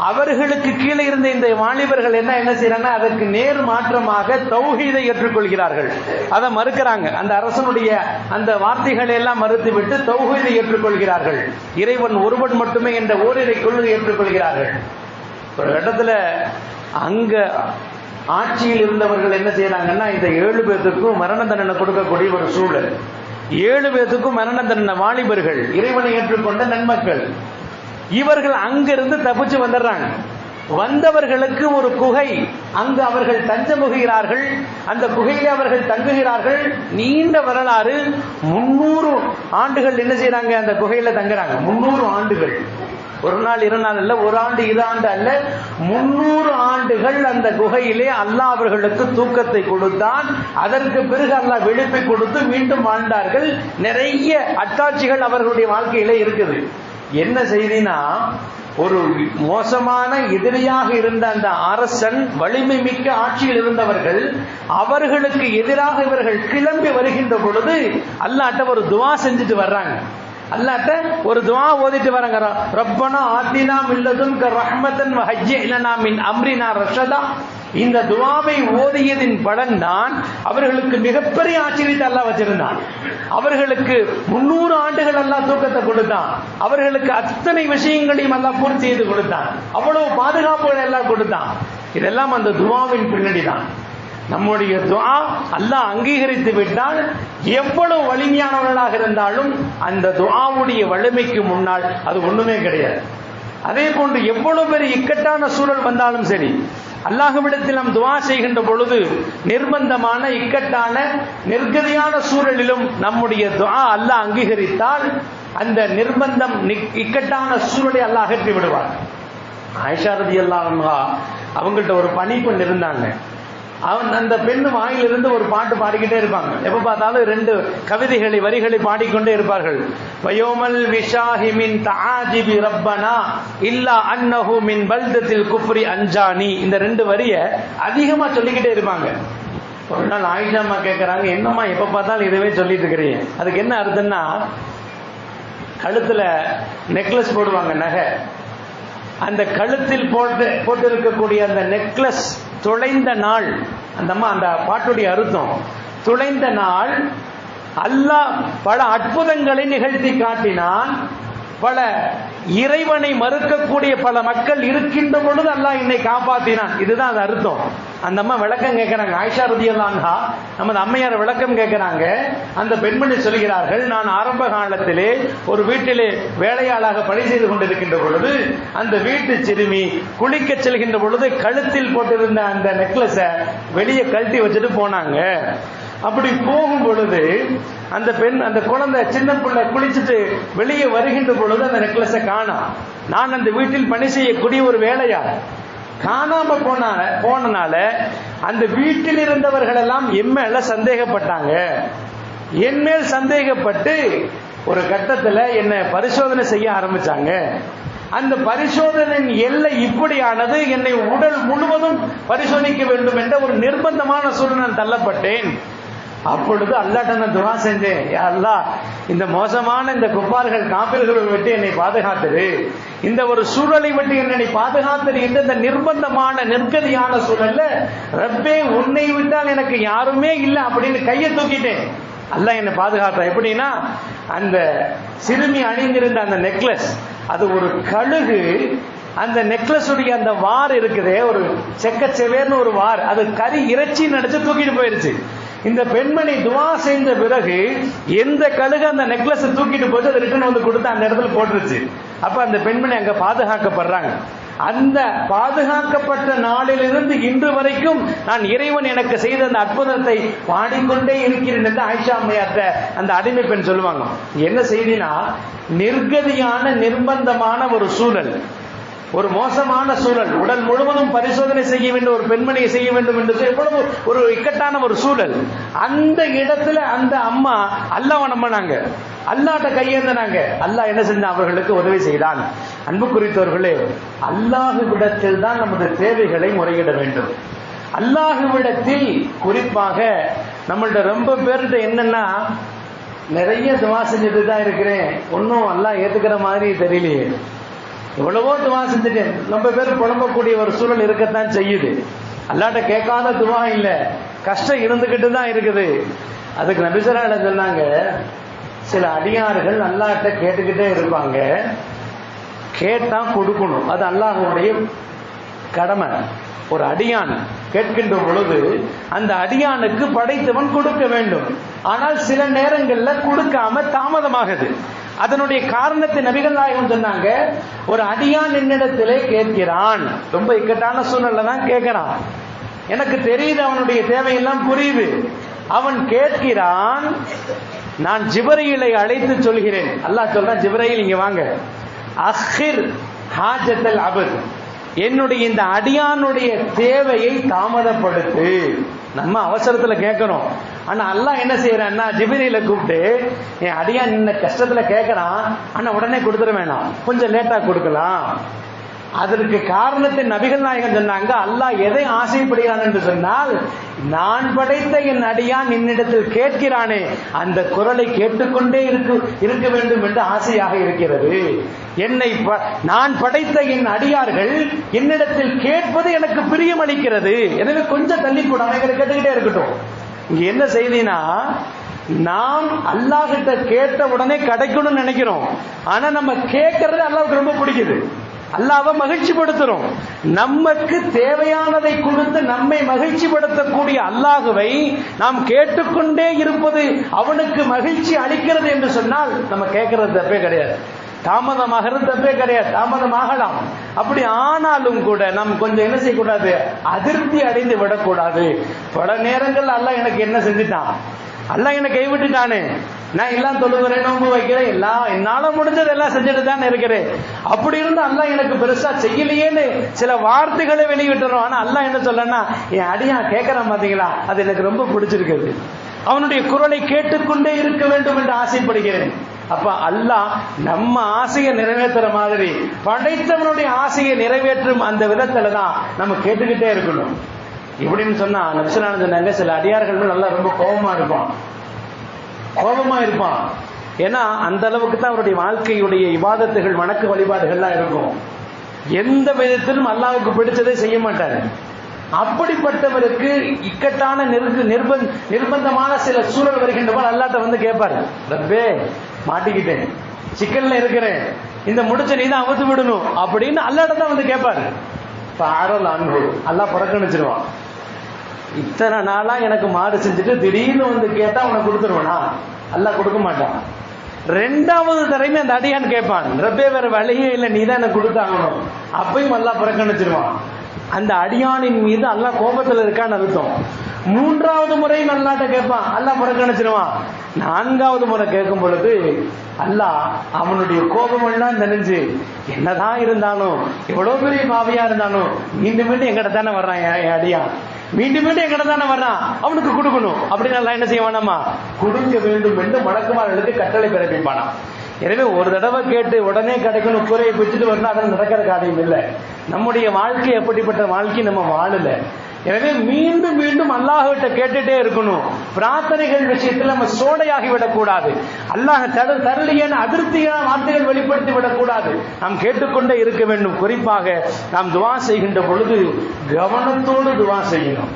அவர்களுக்கு கீழே இருந்த இந்த வாலிபர்கள் என்ன செய்யறாங்கன்னா அதற்கு நேர் மாற்றமாக தௌஹீதை ஏற்றுக்கொள்கிறார்கள். அதை மறுக்கிறாங்க. அந்த அரசனுடைய அந்த வார்த்தைகளை எல்லாம் மறுத்துவிட்டு தௌஹீதை ஏற்றுக்கொள்கிறார்கள். இறைவன் ஒருவன் மட்டுமே என்ற ஓரிரை கொள்கை ஏற்றுக்கொள்கிறார்கள். ஒரு இடத்துல அங்க ஆட்சியில் இருந்தவர்கள் என்ன செய்யறாங்கன்னா, இந்த 7 பேத்துக்கும் மரண தண்டனை கொடுக்கக்கூடிய ஒரு சூழல். 7 பேத்துக்கும் மரண தண்டனை, வாலிபர்கள், இறைவனை ஏற்றுக்கொண்ட நன்மக்கள். இவர்கள் அங்கிருந்து தப்பிச்சு வந்துடுறாங்க. வந்தவர்களுக்கு ஒரு குகை, அங்கு அவர்கள் தஞ்சமுகிறார்கள். அந்த குகையிலே அவர்கள் தங்குகிறார்கள். நீண்ட வரலாறு. 300 ஆண்டுகள் என்ன செய்யறாங்க, அந்த குகையில தங்குறாங்க. 300 ஆண்டுகள். ஒரு நாள் 2 நாள் அல்ல, ஒரு ஆண்டு 2 ஆண்டு அல்ல, 300 ஆண்டுகள் அந்த குகையிலே அல்லாஹ் அவர்களுக்கு தூக்கத்தை கொடுத்தான். அதற்கு பிறகு அல்லாஹ் விழிப்பை கொடுத்து மீண்டும் வாழ்ந்தார்கள். நிறைய அத்தாட்சிகள் அவர்களுடைய வாழ்க்கையிலே இருக்குது. என்ன செய்தினா, ஒரு மோசமான எதிரியாக இருந்த அந்த அரசன், வலிமை மிக்க ஆட்சியில் இருந்தவர்கள், அவர்களுக்கு எதிராக இவர்கள் கிளம்பி வருகின்ற பொழுது அல்லாஹ்ட்ட ஒரு துஆ செஞ்சுட்டு வர்றாங்க. அல்லாஹ்ட்ட ஒரு துஆ ஓதிட்டு வராங்க. ரப்பனா ஆத்தினா மின் லதுன்க ரஹ்மத்தன் வஹய்யி லனா மின் அம்ரினா ரஷதா. இந்த துஆவை ஓதியதின் பலன் தான் அவர்களுக்கு மிகப்பெரிய ஆச்சரியத்தை அல்லாஹ் வச்சிருந்தான். அவர்களுக்கு 300 ஆண்டுகள் அல்லாஹ் தூக்கத்தை கொடுத்தான். அவர்களுக்கு அத்தனை விஷயங்களையும் அல்லாஹ் பூர்த்தி செய்து கொடுத்தான். அவ்வளவு பாதுகாப்புகள் எல்லாம் கொடுத்தான். இதெல்லாம் அந்த துஆவின் பின்னணி தான். நம்முடைய துஆ அல்லாஹ் அங்கீகரித்து விட்டால் எவ்வளவு வலிமையானவர்களாக இருந்தாலும் அந்த துஆவுடைய வலிமைக்கு முன்னால் அது ஒண்ணுமே கிடையாது. அதே போன்று எவ்வளவு பெரிய இக்கட்டான சூழல் வந்தாலும் சரி, அல்லாஹ்விடத்தில் நாம் துஆ செய்கின்ற பொழுது நிர்பந்தமான, இக்கட்டான, நெருக்கடியான சூழலிலும் நம்முடைய துஆ அல்லாஹ் அங்கீகரித்தால் அந்த நிர்பந்தம், இக்கட்டான சூழலை அல்லாஹ் அகற்றி விடுவார். ஆயிஷா ரலியல்லாஹு அன்ஹா அவங்கள்ட்ட ஒரு பணிப்பெண் இருந்தாங்க. அந்த பெண்ணு வாயிலிருந்து ஒரு பாட்டு பாடிக்கிட்டே இருப்பாங்க. எப்ப பார்த்தாலும் 2 கவிதைகளை, வரிகளை பாடிக்கொண்டே இருப்பார்கள். வயோமல் விஷாஹி மின் தஆஜிபி ரப்பனா இல்லா அன்னஹு மின் பல்தத்தில் குஃப்ரி அன்ஜானி. இந்த 2 வரிய அதிகமா சொல்லிக்கிட்டே இருப்பாங்க. ஒரு நாள் ஆயிஷா அம்மா கேட்கறாங்க, என்னம்மா எப்ப பார்த்தாலும் இதுவே சொல்லிட்டு இருக்கிறீங்க? அதுக்கு என்ன அர்த்தம்னா, கழுத்துல நெக்லஸ் போடுவாங்க, நகை. அந்த கழுத்தில் போட்டு இருக்கக்கூடிய அந்த நெக்லஸ் துளைந்த நாள், அந்த பாட்டுடைய அர்த்தம், துளைந்த நாள் அல்லாஹ் பல அற்புதங்களை நிகழ்த்தி காட்டினான். பல இறைவனை மறுக்கக்கூடிய பல மக்கள் இருக்கின்ற பொழுது அல்லாஹ் என்னை காப்பாற்றினான். இதுதான் அது அர்த்தம். அந்த அம்மா விளக்கம் கேட்கிறாங்க. ஆயிஷா ரலியல்லாஹு அன்ஹா நமது அம்மையார் விளக்கம் கேட்கிறாங்க. அந்த பெண்மணி சொல்கிறார்கள், நான் ஆரம்ப காலத்திலே ஒரு வீட்டிலே வேலையாளாக பணி செய்து கொண்டிருக்கின்ற பொழுது அந்த வீட்டு சிறுமி குளிக்க செல்கின்ற பொழுது கழுத்தில் போட்டிருந்த அந்த நெக்லஸை வெளியே கழட்டி வச்சுட்டு போனாங்க. அப்படி போகும் பொழுது அந்த பெண், அந்த குழந்தை, சின்ன பிள்ளை குளிச்சுட்டு வெளியே வருகின்ற பொழுது அந்த நெக்லஸை காணோம். நான் அந்த வீட்டில் பணி செய்யக்கூடிய ஒரு வேலையாள். காணாம போனனால அந்த வீட்டில் இருந்தவர்கள் எல்லாம் என் மேல சந்தேகப்பட்டாங்க. என் மேல் சந்தேகப்பட்டு ஒரு கட்டத்தில் என்னை பரிசோதனை செய்ய ஆரம்பிச்சாங்க. அந்த பரிசோதனையின் எல்லை இப்படியானது, என்னை உடல் முழுவதும் பரிசோதிக்க வேண்டும் என்ற ஒரு நிர்பந்தமான சூழ்நிலை தள்ளப்பட்டேன். அப்பொழுது அல்லாஹ்ட்ட நான் துஆ செஞ்சேன், யா அல்லாஹ், இந்த மோசமான இந்த குஃபார்கள், காபிர்களை விட்டு என்னை பாதுகாத்துரு, இந்த ஒரு சூழலை விட்டு என்னை பாதுகாத்துரு என்ற இந்த நிர்பந்தமான, நெருக்கடியான சூழல்ல ரப்பே, உன்னை விட்டால் எனக்கு யாருமே இல்லை அப்படின்னு கையை தூக்கிட்டேன். அல்லாஹ் என்னை பாதுகாத்தான். எப்படின்னா, அந்த சிறுமி அணிந்திருந்த அந்த நெக்லஸ், அது ஒரு கழுகு. அந்த நெக்லஸ் உடைய அந்த வார் இருக்குதே, ஒரு செக்கச்செவேர்னு ஒரு வார், அது கறி இறைச்சி நடிச்சு தூக்கிட்டு போயிருச்சு. இந்த பெண்மணி துஆ செய்த பிறகு எந்த கழுகு அந்த நெக்லஸ் தூக்கிட்டு போச்சு, அதை ரிட்டர்ன் வந்து கொடுத்து அந்த இடத்துல போட்டுருச்சு. அப்ப அந்த பெண்மணி அங்க பாதுகாக்கப்படுறாங்க. அந்த பாதுகாக்கப்பட்ட நாளிலிருந்து இன்று வரைக்கும் நான் இறைவன் எனக்கு செய்த அந்த அற்புதத்தை பாடிக்கொண்டே இருக்கிறேன் என்று ஆயிஷா அம்மையார்ட்ட அந்த அடிமை பெண் சொல்லுவாங்க. என்ன செய்தினா, நிர்கதியான, நிர்பந்தமான ஒரு சூழல், ஒரு மோசமான சூழல், உடல் முழுவதும் பரிசோதனை செய்ய வேண்டும், ஒரு பெண்மணியை செய்ய வேண்டும் என்று எவ்வளவு ஒரு இக்கட்டான ஒரு சூழல். அந்த இடத்துல அந்த அம்மா அல்லாஹ்வை நம்பினாங்க, அல்லாஹ்ட்ட கையேந்தினாங்க. அல்லாஹ் என்ன செஞ்சான்? அவர்களுக்கு உதவி செய்தான். அன்பு குறித்தவர்களே, அல்லாஹ்விடத்தில் தான் நமது தேவைகளை முறையிட வேண்டும். அல்லாஹ்விடத்தில் குறிப்பாக நம்மள்ட்ட ரொம்ப பேர்கிட்ட என்னன்னா, நிறைய துஆ செஞ்சுட்டு தான் இருக்கிறேன், ஒன்னும் அல்லாஹ் ஏத்துக்கிற மாதிரி தெரியலையே, எவ்வளவோ துஆ செஞ்சுட்டேன். ரொம்ப பேர் புலம்பக்கூடிய ஒரு சூழல் இருக்கத்தான் செய்யுது. அல்லாஹ்ட்ட கேட்காத துஆ இல்ல, கஷ்டம் இருந்துகிட்டு தான் இருக்குது. அதுக்கு நபி ஸல்லல்லாஹு அலைஹி வஸல்லம் சொன்னாங்க, சில அடியார்கள் அல்லாஹ்ட்ட கேட்டுக்கிட்டே இருப்பாங்க, கேட்டா கொடுக்கணும், அது அல்லாஹ்வுடைய கடமை. ஒரு அடியான் கேட்கின்ற பொழுது அந்த அடியானுக்கு படைத்தவன் கொடுக்க வேண்டும். ஆனால் சில நேரங்களில் கொடுக்காம தாமதமாகுது. அதனுடைய காரணத்தை நபிகள் நாயகம் சொன்னாங்க, ஒரு அடியான் என்னிடத்திலே கேட்கிறான், ரொம்ப இக்கட்டான சூழ்நிலை தான் கேட்கிறான், எனக்கு தெரியுது அவனுடைய தேவையெல்லாம் புரியுது, அவன் கேட்கிறான், நான் ஜிப்ரீலை அழைத்து சொல்கிறேன். அல்லாஹ் சொல்றான், ஜிப்ரீல் இங்க வாங்க, அஹ்ர் ஹாஜத்தல் அபத், என்னுடைய இந்த அடியானுடைய தேவையை தாமதப்படுத்து. நம்ம அவசரத்துல கேட்கிறோம், ஆனா அல்லாஹ் என்ன செய்யறான்னா ஜிப்ரீலை கூப்பிட்டு, என் அடியான் இந்த கஷ்டத்துல கேட்கறான், ஆனா உடனே கொடுத்துட வேணாம், கொஞ்சம் லேட்டா கொடுக்கலாம். அதற்கு காரணத்தை நபிகள் நாயகம் சொன்னாங்க, அல்லாஹ் எதை ஆசைப்படுகிறான் என்று சொன்னால், நான் படைத்த என் அடியான் என்னிடத்தில் கேட்கிறானே அந்த குரலை கேட்டுக்கொண்டே இருக்க வேண்டும் என்று ஆசையாக இருக்கிறது. நான் படைத்த என் அடியார்கள் என்னிடத்தில் கேட்பது எனக்கு பிரியம் அளிக்கிறது. எனவே கொஞ்சம் தள்ளி கூட அவங்களை கேட்டுக்கிட்டே இருக்கட்டும். இங்க என்ன செய்தினா, நாம் அல்லாஹ் கிட்ட கேட்ட உடனே கிடைக்கணும்னு நினைக்கிறோம், ஆனா நம்ம கேட்கறது அல்லாஹ்வுக்கு ரொம்ப பிடிக்குது. அல்லாஹ்வை மகிழ்ச்சிப்படுத்துறோம். நமக்கு தேவையானதை கொடுத்து நம்மை மகிழ்ச்சிப்படுத்தக்கூடிய அல்லாஹ்வை நாம் கேட்டுக்கொண்டே இருப்பது அவனுக்கு மகிழ்ச்சி அளிக்கிறது என்று சொன்னால் நம்ம கேட்கறது தப்பே கிடையாது, தாமதமாகிறது தப்பே கிடையாது, தாமதமாகலாம். அப்படி ஆனாலும் கூட நாம் கொஞ்சம் என்ன செய்யக்கூடாது, அதிருப்தி அடைந்து விடக்கூடாது. பல நேரங்கள் அல்லாஹ் எனக்கு என்ன செஞ்சுட்டான், அல்லாஹ் என்னை கைவிட்டுட்டானே, நான் எல்லாம் தொழுகிறேன், நோன்பு வைக்கிறேன், எல்லாம் என்னால முடிஞ்சது எல்லாம் செஞ்சுட்டு தான் இருக்கிறேன், அப்படி இருந்து அல்லாஹ் எனக்கு பெருசா செய்யலையேன்னு சில வார்த்தைகளை வெளியிட்டுறோம். ஆனா அல்லாஹ் என்ன சொல்லனா, என் அடியான் கேட்கறான் பாத்தீங்களா, அது எனக்கு ரொம்ப பிடிச்சிருக்குது, அவனுடைய குரலை கேட்டுக்கொண்டே இருக்க வேண்டும் என்று ஆசைப்படுகிறேன். அப்ப அல்லாஹ் நம்ம ஆசையை நிறைவேற்றுற மாதிரி படைத்தவனுடைய ஆசையை நிறைவேற்றும் அந்த விதத்துல தான் நம்ம கேட்டுக்கிட்டே இருக்கணும். இப்படின்னு சொன்னா நபிசுல்லாஹ் சொன்னாங்க, சில அடியார்கள் நல்லா ரொம்ப கோபமா இருப்பான். ஏன்னா அந்த அளவுக்கு தான் அவருடைய வாழ்க்கையுடைய இபாதத்துகள், வணக்க வழிபாடுகள்லாம் இருக்கும். எந்த விதத்திலும் அல்லாஹ்வுக்கு பிடிச்சதை செய்ய மாட்டாரு. அப்படிப்பட்டவருக்கு இக்கட்டான நிர்பந்தமான சில சூழல் வருகின்ற போது அல்லாஹ்ட்ட வந்து கேட்பாரு, ரப்பே மாட்டிக்கிட்டேன், சிக்கல்ல இருக்கிறேன், இந்த முடிச்ச நீ தான் அவுத்து விடணும் அப்படின்னு அல்லாஹ்ட்ட தான் வந்து கேட்பாரு. பாரல் அன்பு அல்லாஹ் புறக்கணிச்சிருவான். இத்தனை நாளா எனக்கு மாடு செஞ்சுட்டு திடீர்னு வந்து கேட்டா உனக்கு கொடுத்துருவானா, அல்லாஹ் கொடுக்க மாட்டான். ரெண்டாவது தடவை அந்த அடியான் கேட்பான், ரப்பே வேற வழியே இல்லை, நீ தான் எனக்கு கொடுத்தாங்கணும், அப்பயும் அல்லாஹ் புறக்கணிச்சிருவான். அந்த அடியானின் மீது அல்லாஹ் கோபத்தில் இருக்கான்னு அர்த்தம். மூன்றாவது முறையும் அல்லாஹ்ட்ட கேட்பான், அல்லாஹ் புறக்கணிச்சிருவான். நான்காவது முறை கேட்கும் பொழுது அல்லாஹ் அவனுடைய கோபம் எல்லாம் தெரிஞ்சு, என்னதான் இருந்தாலும் எவ்வளவு பெரிய பாவியா இருந்தாலும் மீண்டும் மீண்டும் எங்கிட்ட தானே வர்றான் என் அடியான், மீண்டும் மீண்டும் எங்கிட்ட தானே வர்றான், அவனுக்கு கொடுக்கணும் அப்படின்னு எல்லாம் என்ன செய்வானாமா, கொடுக்க வேண்டும் என்று மலக்குமார்களுக்கு கட்டளை பிறப்பிப்பானா. எனவே ஒரு தடவை கேட்டு உடனே கிடைக்கணும், குறையை பிடிச்சிட்டு வரணும், அதெல்லாம் நடக்கிற காரியம் இல்லை. நம்முடைய வாழ்க்கை எப்படிப்பட்ட வாழ்க்கை நம்ம வாழல. எனவே மீண்டும் மீண்டும் அல்லாஹ்விட்ட கேட்டுட்டே இருக்கணும். பிரார்த்தனைகள் விஷயத்தில் நம்ம சோடையாகி விடக்கூடாது. அல்லாஹ் தரலியான அதிருப்தியான வார்த்தைகள் வெளிப்படுத்தி விடக்கூடாது. நாம் கேட்டுக்கொண்டே இருக்க வேண்டும். குறிப்பாக நாம் துவா செய்கின்ற பொழுது கவனத்தோடு துவா செய்யணும்.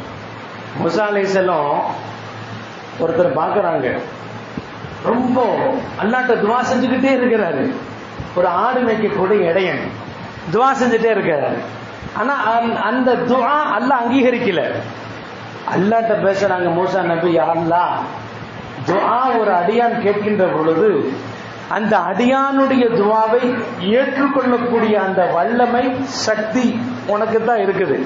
மூசா அலைஹிஸ்ஸலாம் ஒருத்தர் பார்க்கறாங்க, ரொம்ப அல்லாஹ்ட்ட துவா செஞ்சுக்கிட்டே இருக்கிறாரு. ஒரு ஆடு மேய்க்கக்கூடிய இடையன் துவா செஞ்சுட்டே இருக்கிறாரு. ஆனா அந்த துஆ அல்லாஹ் அங்கீகரிக்கல. அல்லாஹ்ட்ட பேசுறாங்க, மூசா நபி, யா அல்லாஹ், துஆ ஒரு அடியான் கேட்கின்ற பொழுது அந்த அடியானுடைய துஆவை ஏற்றுக்கொள்ளக்கூடிய அந்த வல்லமை, சக்தி உனக்கு தான் இருக்குது.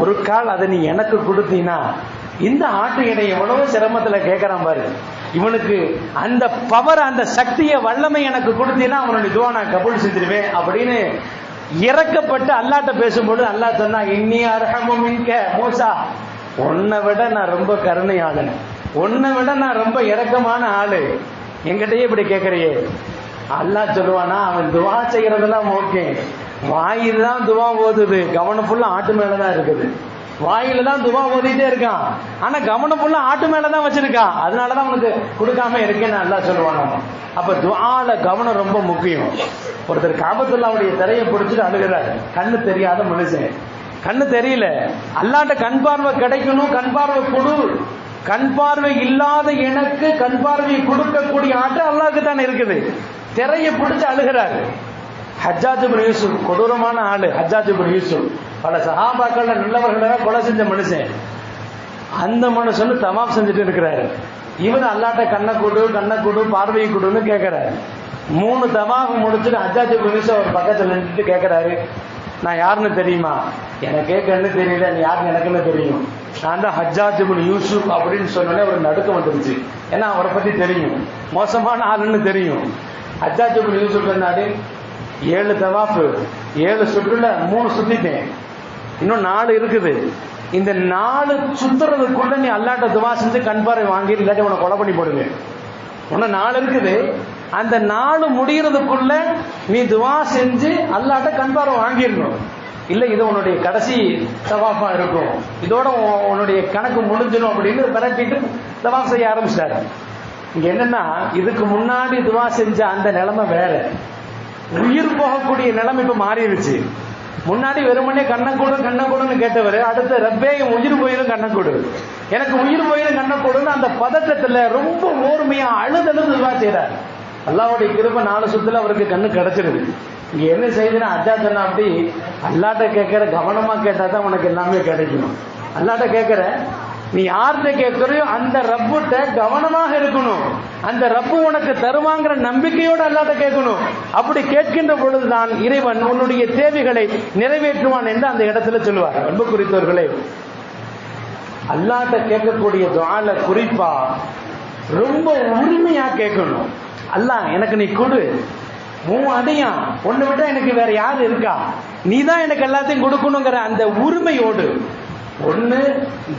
ஒரு கால் அதை நீ எனக்கு கொடுத்தீனா, இந்த ஆட்டு இடை எவ்வளவு சிரமத்துல கேட்கறான் பாரு, இவனுக்கு அந்த பவர், அந்த சக்தியை, வல்லமை எனக்கு கொடுத்தீனா அவனுடைய துஆ நான் கபூல் செஞ்சிருவேன் அப்படின்னு இறக்கப்பட்டு அல்லாஹ்ட்ட பேசும்போது அல்லாஹ் சொன்னா, இன்னி அர்ஹமு மின்க மூசா, உன்னை விட நான் ரொம்ப கருணையாளன், உன்னை விட நான் ரொம்ப இரக்கமான ஆளு, என்கிட்டயே இப்படி கேட்கறியே. அல்லாஹ் சொல்லுவானா, அவன் துவா செய்யறதெல்லாம் ஓகே, வாயில தான் துவா ஓதுது, கவனம் ஃபுல்லா ஆட்டு மேலதான் இருக்குது. வாயில தான் துவா ஓதிட்டே இருக்கான், ஆனா கவனம் ஃபுல்லா ஆட்டு மேலதான் வச்சிருக்கான், அதனாலதான் அவனுக்கு கொடுக்காம இருக்கேன்னு அல்லாஹ் சொல்லுவானா. அப்ப துஆல கவனம் ரொம்ப முக்கியம். ஒருத்தர் காபத்துல்லாவுடைய திரையை பிடிச்சிட்டு அழுகிறார், கண்ணு தெரியாத மனுஷன், கண்ணு தெரியல, அல்லாஹ்ட்ட கண் பார்வை கிடைக்கணும், கண் பார்வை கொடு, கண் பார்வை இல்லாத எனக்கு கண் பார்வையை கொடுக்கக்கூடிய ஆட்டம் அல்லாஹ்க்கு தான் இருக்குது. திரையை பிடிச்சு அழுகிறாரு. ஹஜ்ஜாஜ் இப்னு யூசுப் கொடூரமான ஆளு. ஹஜ்ஜாஜ் இப்னு யூசுப் பல சஹாபாக்கள் நல்லவர்களாக கொலை செஞ்ச மனுஷன், அந்த மனுஷனு தவாப் செஞ்சுட்டு இருக்கிறாரு. இவன் அல்லாட்ட கண்ணை கொடு பார்வையை கொடுன்னு கேட்கிறாரு. 3 தவாப் முடிச்சுட்டு ஹஜ்ஜாஜ் இப்னு யூசுப் ஒரு பக்கத்துல நின்றுட்டு கேட்கிறாரு, நான் யாருன்னு தெரியுமா? எனக்கே கண்ணு தெரியல, நீ யாருன்னு எனக்குன்னு தெரியும். நான் தான் ஹஜ்ஜாஜ் இப்னு யூசுப் அப்படின்னு சொன்னோன்னே ஒரு நடுக்கம் வந்துருச்சு. ஏன்னா அவரை பத்தி தெரியும், மோசமான ஆளுன்னு தெரியும். ஹஜ்ஜாஜ் இப்னு யூசுப் சொன்னாரு, 7 தவாப்பு 7 சுற்றுல 3 சுத்திட்டேன், இன்னும் 4 இருக்குது. இந்த 4 சுத்துறதுக்குள்ள நீ அல்லாட்ட துவா செஞ்சு கண்பாரை வாங்கி, இல்லாட்டி உன்னை கொலை பண்ணி போடுங்க. இன்னும் 4 இருக்குது, அந்த 4 முடிகிறதுக்குள்ள நீ துவா செஞ்சு அல்லாட்ட கண்பாரை வாங்கிடணும். இல்லை இது உன்னுடைய கடைசி தவாஃபா இருக்கும், இதோட உன்னுடைய கணக்கு முடிஞ்சிடும் அப்படின்னு மிரட்டிட்டு தவாஃப் செய்ய ஆரம்பிச்சிட்டாரு. இங்க என்னன்னா, இதுக்கு முன்னாடி துவா செஞ்ச அந்த நிலைமை வேற, உயிர் போகக்கூடிய நிலைமை இப்ப மாறிடுச்சு. முன்னாடி வெறுமனே கண்ணக்கூடுன்னு கேட்டவர், அடுத்த ரப்பே உயிர் போயிடும் கண்ணக்கூடு, எனக்கு உயிர் போயிடும் கண்ணக்கூடுன்னு அந்த பதட்டத்துல ரொம்ப ஓர்மையா அழுதழுது துவா செய்றார். அல்லாஹ்வுடைய கிருபை 4 சுத்துல அவருக்கு கண்ணு கிடைச்சிருது. இங்க என்ன செய்யுதுன்னா, அஜா சொன்னா அப்படி அல்லாட்ட கேட்கிற கவனமா கேட்டா தான் உனக்கு எல்லாமே கிடைக்கணும். அல்லாட்ட கேட்கிற நீ யார்கிட்ட கேட்கிறையோ அந்த ரப்புட்ட கவனமாக இருக்கணும். அந்த ரப்பு உனக்கு தருவாங்கிற நம்பிக்கையோடு அல்லாட்ட கேட்கணும். அப்படி கேட்கின்ற பொழுதுதான் இறைவன் உன்னுடைய தேவைகளை நிறைவேற்றுவான் என்று அந்த இடத்துல சொல்லுவார். அன்பு குறித்தவர்களே, அல்லாட்ட கேட்கக்கூடிய துஆல குறிப்பா ரொம்ப உரிமையா கேட்கணும். அல்லாஹ் எனக்கு நீ கொடு, உன் அடியா ஒண்ணு விட்டா எனக்கு வேற யாரு இருக்கா, நீ தான் எனக்கு எல்லாத்தையும் கொடுக்கணுங்கிற அந்த உரிமையோடு. ஒண்ணு,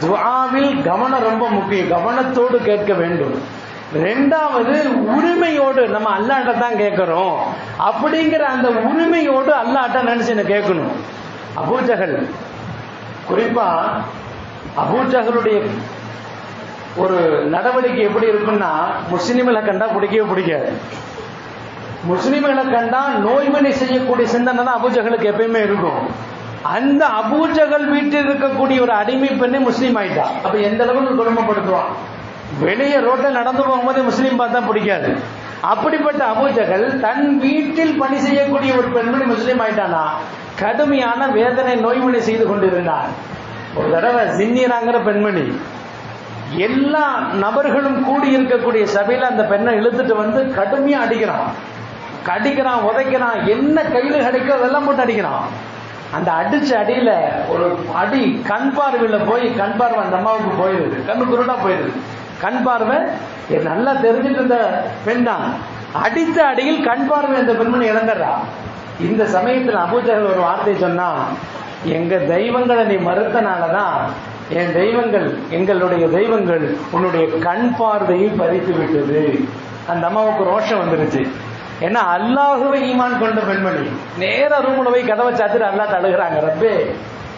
துஆவில் கவனம் ரொம்ப முக்கியம், கவனத்தோடு கேட்க வேண்டும். 2வது, உரிமையோடு நம்ம அல்லாட்ட தான் கேட்கிறோம் அப்படிங்கிற அந்த உரிமையோடு அல்லாட்ட நினைச்சு கேட்கணும். அபூஜஹல், குறிப்பா அபூஜஹலுடைய ஒரு நடவடிக்கை எப்படி இருக்குன்னா, முஸ்லிம்களை கண்டா பிடிக்கவே பிடிக்காது. முஸ்லிம்களை கண்டா நோய்மனை செய்யக்கூடிய சிந்தனை தான் அபூஜஹலுக்கு எப்பயுமே இருக்கும். அந்த அபூஜஹல் வீட்டில் இருக்கக்கூடிய ஒரு அடிமை பெண்ணை முஸ்லீம் ஆயிட்டா, அப்ப எந்த அளவுக்கு கொடுமைப்படுத்துவான். வெளியே ரோட்டில் நடந்து போகும்போது முஸ்லீம் பார்த்தா பிடிக்காது. அப்படிப்பட்ட அபூஜஹல் தன் வீட்டில் பணி செய்யக்கூடிய ஒரு பெண்மணி முஸ்லீம் ஆயிட்டானா கடுமையான வேதனை நோய்மனை செய்து கொண்டிருந்தார். ஒரு தடவை ஜின்னிராங்கிற பெண்மணி, எல்லா நபர்களும் கூடி இருக்கக்கூடிய சபையில அந்த பெண்ணை இழுத்துட்டு வந்து கடுமையா அடிக்கிறான், உதைக்கிறான், என்ன கையில கிடைக்கும் அதெல்லாம் போட்டு அடிக்கிறான். அந்த அடிச்ச அடியில ஒரு அடி கண் பார்வையில போய், கண் பார்வை அந்த அம்மாவுக்கு போயிருது, கண்ணு குருடா போயிருது. கண் பார்வை நல்லா தெரிஞ்சிட்டு இருந்த பெண் தான், அடித்த அடியில் கண் பார்வை அந்த பெண்மணி இழந்துடுறா. இந்த சமயத்தில் அபூஜஹல் ஒரு வார்த்தை சொன்னா, எங்க தெய்வங்களை நீ மறுத்தனாலதான் என் தெய்வங்கள், எங்களுடைய தெய்வங்கள் உன்னுடைய கண் பார்வையை பறித்து விட்டது. அந்த அம்மாவுக்கு ரோஷம் வந்துருச்சு. ஏன்னா அல்லாஹுவை ஈமான் கொண்ட பெண்மணி நேர ரூம்ல போய் கதவை சாத்திட்டு அல்லாஹ் அழுகிறாங்க, ரப்பே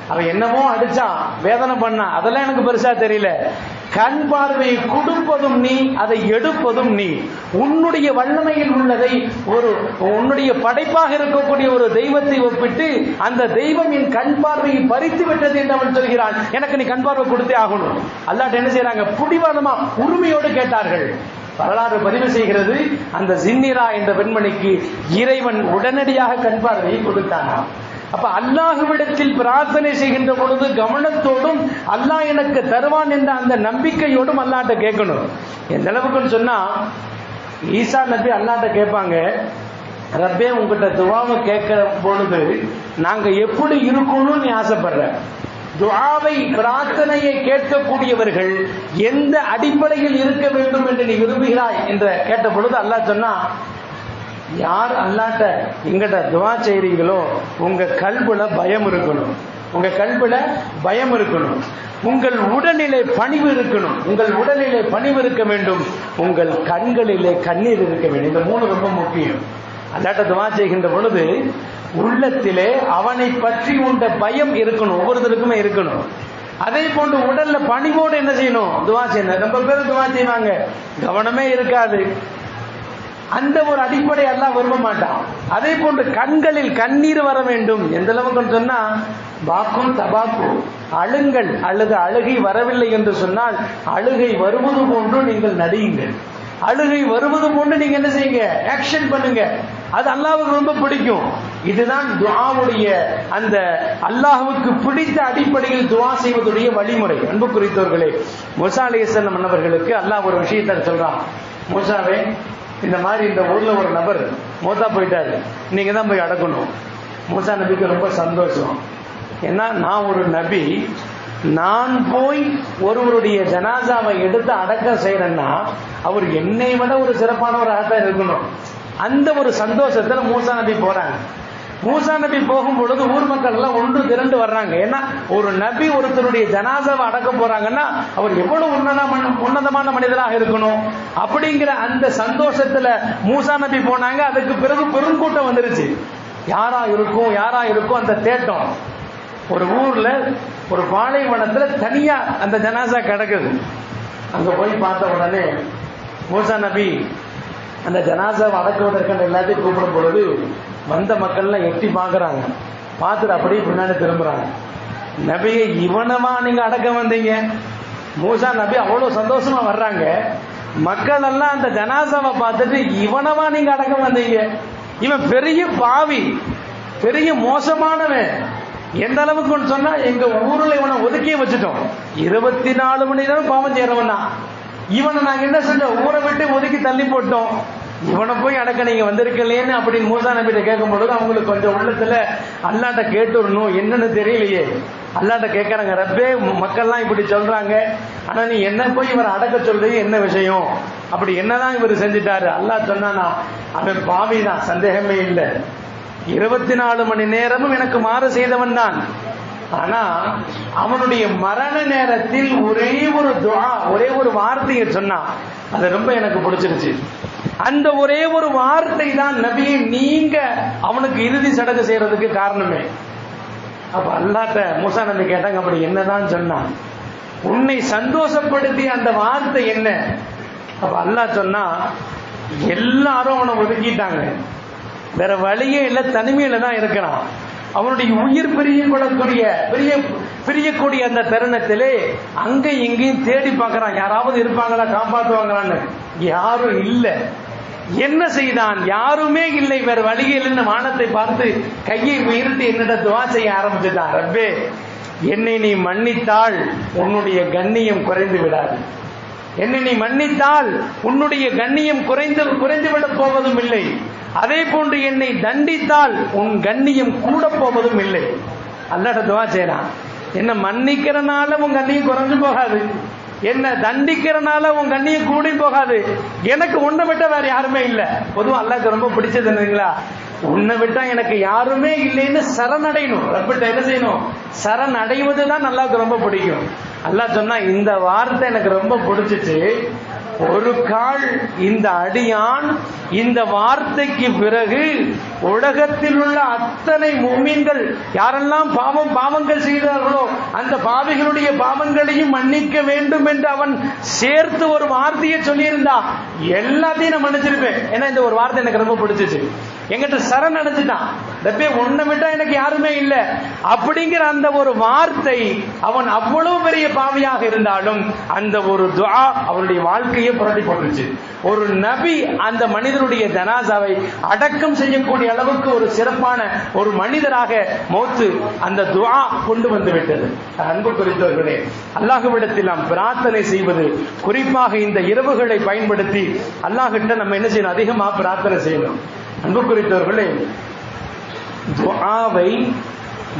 அவன் என்னமோ அடிச்சான், வேதனை பண்ணான், அதெல்லாம் எனக்கு பெருசா தெரியல, கண் பார்வையை கொடுப்பதும் நீ, அதை எடுப்பதும் நீ, உன்னுடைய வல்லமையில் உள்ளதை ஒரு உன்னுடைய படைப்பாக இருக்கக்கூடிய ஒரு தெய்வத்தை ஒப்பிட்டு அந்த தெய்வம் என் கண் பார்வையை பறித்து விட்டது என்று அவன் சொல்கிறான். எனக்கு நீ கண் பார்வை கொடுத்தே ஆகணும். அல்லாஹ் என்ன செய்யறாங்க, புடிவாதமா உரிமையோடு கேட்டார்கள். வரலாறு பதிவு செய்கிறது, அந்த ஜின்னிரா என்ற பெண்மணிக்கு இறைவன் உடனடியாக கண் பார்வையை கொடுத்தானா. அப்ப அல்லாஹ்விடத்தில் பிரார்த்தனை செய்கின்ற பொழுது கவனத்தோடும் அல்லாஹ் எனக்கு தருவான் என்ற அந்த நம்பிக்கையோடும் அல்லாஹ்ட்ட கேட்கணும். எந்த அளவுக்குன்னு சொன்னா, ஈசா நபி அல்லாஹ்ட்ட கேட்பாங்க, ரப்பே உங்ககிட்ட துவாவை கேட்கிற பொழுது நாங்க எப்படி இருக்கணும்னு நீ ஆசைப்படுற, துஆவை பிரார்த்தனையை கேட்கக்கூடியவர்கள் எந்த அடிப்படையில் இருக்க வேண்டும் என்று நீ விரும்புகிறாய் என்று கேட்ட பொழுது அல்லாஹ் சொன்னா, யார் அல்லாட்ட எங்கிட்ட துஆ செய்றீங்களோ உங்க கல்புல பயம் இருக்கணும், உங்க கல்புல பயம் இருக்கணும், உங்கள் உடலிலே பணிவு இருக்கணும், உங்கள் உடலிலே பணிவு இருக்க வேண்டும், உங்கள் கண்களிலே கண்ணீர் இருக்க வேண்டும். இந்த 3 ரொம்ப முக்கியம். அல்லாட்ட துஆ செய்கின்ற பொழுது உள்ளத்திலே அவனை பற்றி உண்ட பயம் இருக்கணும், ஒவ்வொருத்தருக்குமே இருக்கணும். அதே போன்று உடல்ல பணிவோடு என்ன செய்யணும், துஆ செய்யணும். ரொம்ப பேர் துஆ செய்வாங்க, கவனமே இருக்காது, அந்த ஒரு அடிப்படை அல்லாஹ் விரும்ப மாட்டான். அதே போன்று கண்களில் கண்ணீர் வர வேண்டும். எந்த அளவுக்கு சொன்னா, பாக்கும் தபாக்கு, அழுங்கள், அழுகை வரவில்லை என்று சொன்னால் அழுகை வருவது போன்று நீங்கள் நடியுங்கள், அழுகை வருவது போன்று நீங்க என்ன செய்யுங்க, ஆக்ஷன் பண்ணுங்க. அது அல்லாஹ்வுக்கு ரொம்ப பிடிக்கும். இதுதான் துஆவுடைய அந்த அல்லாஹ்வுக்கு பிடித்த அடிப்படையில் துஆ செய்வதுடைய வழிமுறை. அன்பு குறித்தவர்களே, மூசா அலைஹிஸ்ஸலாம் அவர்களுக்கு அல்லாஹ் ஒரு விஷயத்தை சொல்றான். மூசாவே, இந்த மாதிரி இந்த ஊர்ல ஒரு நபர் மூத்தா போயிட்டாரு, நீங்க தான் போய் அடக்கணும். மூசா நபிக்கு ரொம்ப சந்தோஷம். ஏன்னா நான் ஒரு நபி, நான் போய் ஒருவருடைய ஜனாசாவை எடுத்து அடக்கம் செய்யறேன்னா அவர் என்னை விட ஒரு சிறப்பானவராகத்தான் இருக்கணும். அந்த ஒரு சந்தோஷத்துல மூசா நபி போறாங்க. மூசா நபி போகும் பொழுது ஊர் மக்கள் எல்லாம் ஒன்று திரண்டு வர்றாங்க. ஏன்னா ஒரு நபி ஒருத்தருடைய ஜனாசாவை அடக்க போறாங்கன்னா அவர் எவ்வளவு உன்னதமான மனிதராக இருக்கணும் அப்படிங்கிற அந்த சந்தோஷத்துல மூசா நபி போனாங்க. அதுக்கு பிறகு பெருங்கூட்டம் வந்துருச்சு. யாரா இருக்கும் அந்த தேட்டம். ஒரு ஊர்ல ஒரு பாலைவனத்துல தனியா அந்த ஜனாசா கிடக்குது. அங்க போய் பார்த்த உடனே மூசா நபி அந்த ஜனாசாவை அடக்குவதற்கான எல்லாத்தையும் கூப்பிடும் பொழுது வந்த மக்கள்லாம் எட்டி பார்க்கறாங்க. பார்த்துட்டு அப்படியே பின்னாடி திரும்புறாங்க. நபியை, இவனமா நீங்க அடக்க வந்தீங்க? மூசா நபி அவ்வளவு சந்தோஷமா வர்றாங்க. மக்கள் எல்லாம் அந்த ஜனாசாவை பார்த்துட்டு, இவனமா நீங்க அடக்க வந்தீங்க? இவன் பெரிய பாவி, பெரிய மோசமானவன். எந்த அளவுக்கு சொன்னா எங்க ஊர்ல இவனை ஒதுக்கியே வச்சுட்டோம். 24 மணி நேரம் பாவம் செய்யறவன் தான். இவனை நாங்க என்ன செஞ்சோம்? ஊரை விட்டு ஒதுக்கி தள்ளி போட்டோம். இவனை போய் அடக்க நீங்க வந்திருக்கலேன்னு அப்படின்னு மூசா நபிட்ட கேட்கும் பொழுது அவங்களுக்கு கொஞ்சம் உள்ளத்துல அல்லாட்ட கேட்டுடணும், என்னன்னு தெரியலையே. அல்லாட்ட கேட்கறாங்க, ரப்பே மக்கள்லாம் இப்படி சொல்றாங்க, ஆனா நீ என்ன போய் இவரை அடக்க சொல்றது என்ன விஷயம்? அப்படி என்னதான் இவர் செஞ்சுட்டாரு? அல்லாஹ் சொன்னானா, அவன் பாவிதான், சந்தேகமே இல்லை. 24 மணி நேரமும் எனக்கு மாறு செய்தவன் தான். ஆனா அவனுடைய மரண நேரத்தில் ஒரே ஒரு துஆ, ஒரே ஒரு வார்த்தையை சொன்னான். அது ரொம்ப எனக்கு பிடிச்சிருச்சு. அந்த ஒரே ஒரு வார்த்தை தான் நபியை நீங்க அவனுக்கு இறுதி சடங்கு செய்யறதுக்கு காரணமே. அப்ப அல்லாஹ்ட்ட மூசா நபி கேட்டாங்க, அப்படி என்னதான் சொன்னான்? உன்னை சந்தோஷப்படுத்திய அந்த வார்த்தை என்ன? அப்ப அல்லாஹ் சொன்னா, எல்லாரும் அவனை ஒதுக்கிட்டாங்க, வேற வழியே இல்லை, தனிமையில தான் இருக்கிறான். அவனுடைய உயிர் பிரியக்கூடிய அந்த தருணத்திலே அங்க இங்கேயும் தேடி பார்க்கறான், யாராவது இருப்பாங்களா, காப்பாற்றுவாங்களான்னு. யாரும் இல்லை. என்ன செய்தான்? யாருமே இல்லை, வேற வழியே இல்லைன்னு வானத்தை பார்த்து கையை உயர்த்தி என்னிட துஆ செய்ய ஆரம்பிச்சுட்டான். ரப்பே, என்னை நீ மன்னித்தால் உன்னுடைய கண்ணியம் குறைந்து விடாது. என்னை நீ மன்னித்தால் உன்னுடைய கண்ணியம் குறைந்து விட போவதும் இல்லை. அதே போன்று என்னை தண்டித்தால் உன் கண்ணியம் கூட போவதும் இல்லை. அல்லாஹ்ட்ட துஆ செய்யறான். என்ன மன்னிக்கிறனால உன் கண்ணியம் குறைஞ்சு போகாது, என்ன தண்டிக்கிறனால உன் கண்ணியம் கூடி போகாது. எனக்கு உன்னை விட்ட வேற யாருமே இல்லை. பொதுவா அல்லாஹ்க்கு ரொம்ப பிடிச்சது என்னங்களா, உன்னை விட்டா எனக்கு யாருமே இல்லைன்னு சரணடையணும். ரப்பிட்ட என்ன செய்யணும்? சரண் அடைவதுதான் அல்லாஹ்க்கு ரொம்ப பிடிக்கும். அல்லாஹ் சொன்னா, இந்த வார்த்தை எனக்கு ரொம்ப பிடிச்சிச்சு. ஒரு கால் இந்த அடியான் இந்த வார்த்தைக்கு பிறகு உலகத்தில் உள்ள அத்தனை முஃமின்கள் யாரெல்லாம் பாவங்கள் செய்தார்களோ அந்த பாவிகளுடைய பாவங்களையும் மன்னிக்க வேண்டும் என்று அவன் சேர்த்து ஒரு வார்த்தையை சொல்லியிருந்தா எல்லாத்தையும் நான் மன்னிச்சிருப்பேன். ஏன்னா இந்த ஒரு வார்த்தை எனக்கு ரொம்ப பிடிச்சிச்சு. எங்கிட்ட சரண் அடைஞ்சிட்டான். ரப்பே, உன்னை விட்டா எனக்கு யாருமே இல்லை அப்படிங்கிற அந்த ஒரு வார்த்தை, அவன் அவ்வளவு பெரிய பாவியாக இருந்தாலும் அந்த ஒரு துஆ அவனுடைய வாழ்க்கையை புரட்டி போட்டுச்சு. ஒரு நபி அந்த மனிதனுடைய ஜனாசாவை அடக்கம் செய்யக்கூடிய அளவுக்கு ஒரு சிறப்பான ஒரு மனிதராக மௌத்து அந்த துஆ கொண்டு வந்து விட்டது. அன்பு குறித்தவர்களே, அல்லாஹ்விடத்தில் நாம் பிரார்த்தனை செய்வது, குறிப்பாக இந்த இரவுகளை பயன்படுத்தி அல்லாஹ்கிட்ட நம்ம என்ன செய்யணும்? அதிகமாக பிரார்த்தனை செய்யணும். அன்பு குறித்தவர்களே, துஆவை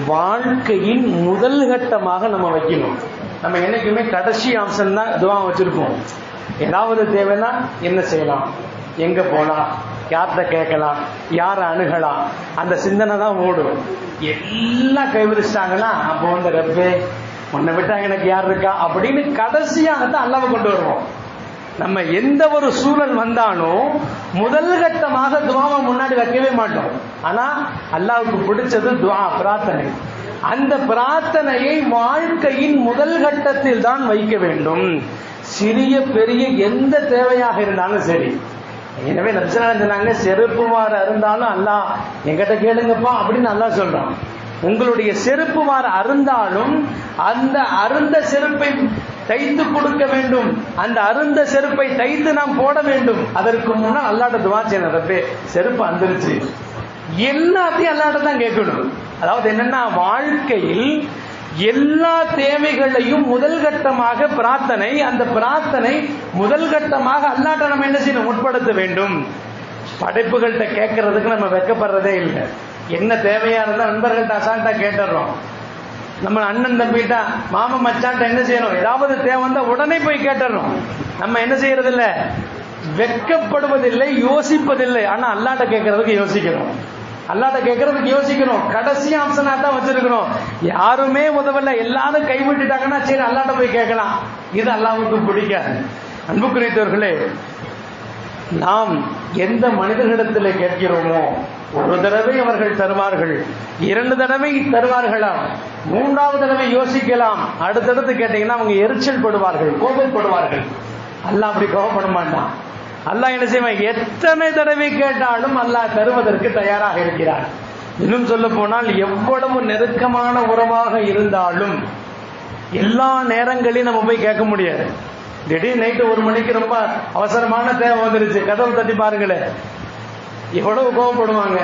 வாழ்க்கையின் முதல் கட்டமாக நம்ம வைக்கணும். நம்ம என்னைக்குமே கடைசி ஆப்ஷன் தான் துஆ வச்சிருப்போம். ஏதாவது தேவைன்னா என்ன செய்யலாம், எங்க போலாம், யார்கிட்ட கேட்கலாம், யாரை அணுகலாம், அந்த சிந்தனை தான் ஓடும். எல்லாம் கைவிரிச்சிட்டாங்கன்னா அப்போ வந்து ரப்பே உன்னை விட்டா எனக்கு யார் இருக்கா அப்படின்னு கடைசியாகத்தான் அல்லாஹ்வை கொண்டு வருவோம். நம்ம எந்த ஒரு சூழல் வந்தாலும் முதல் கட்டமாக துஆவை முன்னாடி வைக்கவே மாட்டோம். ஆனா அல்லாஹ்வுக்கு பிடிச்சது துஆ, பிரார்த்தனை. அந்த பிரார்த்தனையை வாழ்க்கையின் முதல் கட்டத்தில் தான் வைக்க வேண்டும். சிறிய பெரிய எந்த தேவையாக இருந்தாலும் சரி. எனவே நபிஸல்லல்லாஹு சொன்னாங்க, செருப்பு வார அருந்தாலும் அல்லாஹ் என்கிட்ட கேளுங்கப்பா அப்படின்னு அல்லாஹ் சொல்றான். உங்களுடைய செருப்பு வார அருந்தாலும் அந்த அருந்த செருப்பை தைத்து கொடுக்க வேண்டும். அந்த அருந்த செருப்பை தைத்து நாம் போட வேண்டும். அதற்கு முன்னால் அல்லாஹ்ட்ட துஆ செய்யணும். ரப்பே, செருப்பு அந்துருச்சு, எல்லாத்தையும் அல்லாஹ்ட்ட தான் கேட்கணும். அதாவது என்னன்னா, வாழ்க்கையில் எல்லா தேவைகளையும் முதல் கட்டமாக பிரார்த்தனை, அந்த பிரார்த்தனை முதல் கட்டமாக அல்லாஹ்ட்ட நம்ம என்ன செய்யணும், உட்படுத்த வேண்டும். படைப்புகள்கிட்ட கேட்கறதுக்கு நம்ம வெக்கப்படுறதே இல்லை. என்ன தேவையா இருந்தா நண்பர்கள்ட்ட அசால்ட்டா கேட்டுறோம். நம்ம அண்ணன் தம்பிட்டா மாமன் மச்சான்ட்ட என்ன செய்யணும், ஏதாவது தேவை வந்தா உடனே போய் கேட்டுறோம். நம்ம என்ன செய்யறது இல்லை, வெக்கப்படுவதில்லை, யோசிப்பதில்லை. ஆனா அல்லாஹ்ட்ட கேட்கறதுக்கு யோசிக்கிறோம். அல்லாஹ்ட்ட கேட்கறதுக்கு யோசிக்கணும். கடைசி ஆப்ஷனா தான் வச்சிருக்கிறோம். யாருமே உதவல, எல்லாரும் கைவிட்டுட்டாங்கன்னா சரி அல்லாஹ்ட்ட போய் கேட்கலாம். இது அல்லாஹ்வுக்கு பிடிக்காது. அன்புக்குரியவர்களே, நாம் எந்த மனிதர்களிடத்தில் கேட்கிறோமோ ஒரு தடவை அவர்கள் தருவார்கள், 2 தடவை தருவார்களாம், 3வது தடவை யோசிக்கலாம். அடுத்தடுத்து கேட்டீங்கன்னா அவங்க எரிச்சல் படுவார்கள், கோபப்படுவார்கள். அல்லாஹ் அப்படி கோபப்பட மாட்டான். அல்லாஹ் என்ன செய்வான், எத்தனை தடவை கேட்டாலும் அல்லாஹ் தருவதற்கு தயாராக இருக்கிறார். இன்னும் சொல்ல போனால், எவ்வளவு நெருக்கமான உறவாக இருந்தாலும் எல்லா நேரங்களையும் நம்ம போய் கேட்க முடியாது. திடீர் நைட்டு 1 மணிக்கு ரொம்ப அவசரமான தேவை வந்துருச்சு, கதவு தட்டி பாருங்களேன், எவ்வளவு கோபப்படுவாங்க.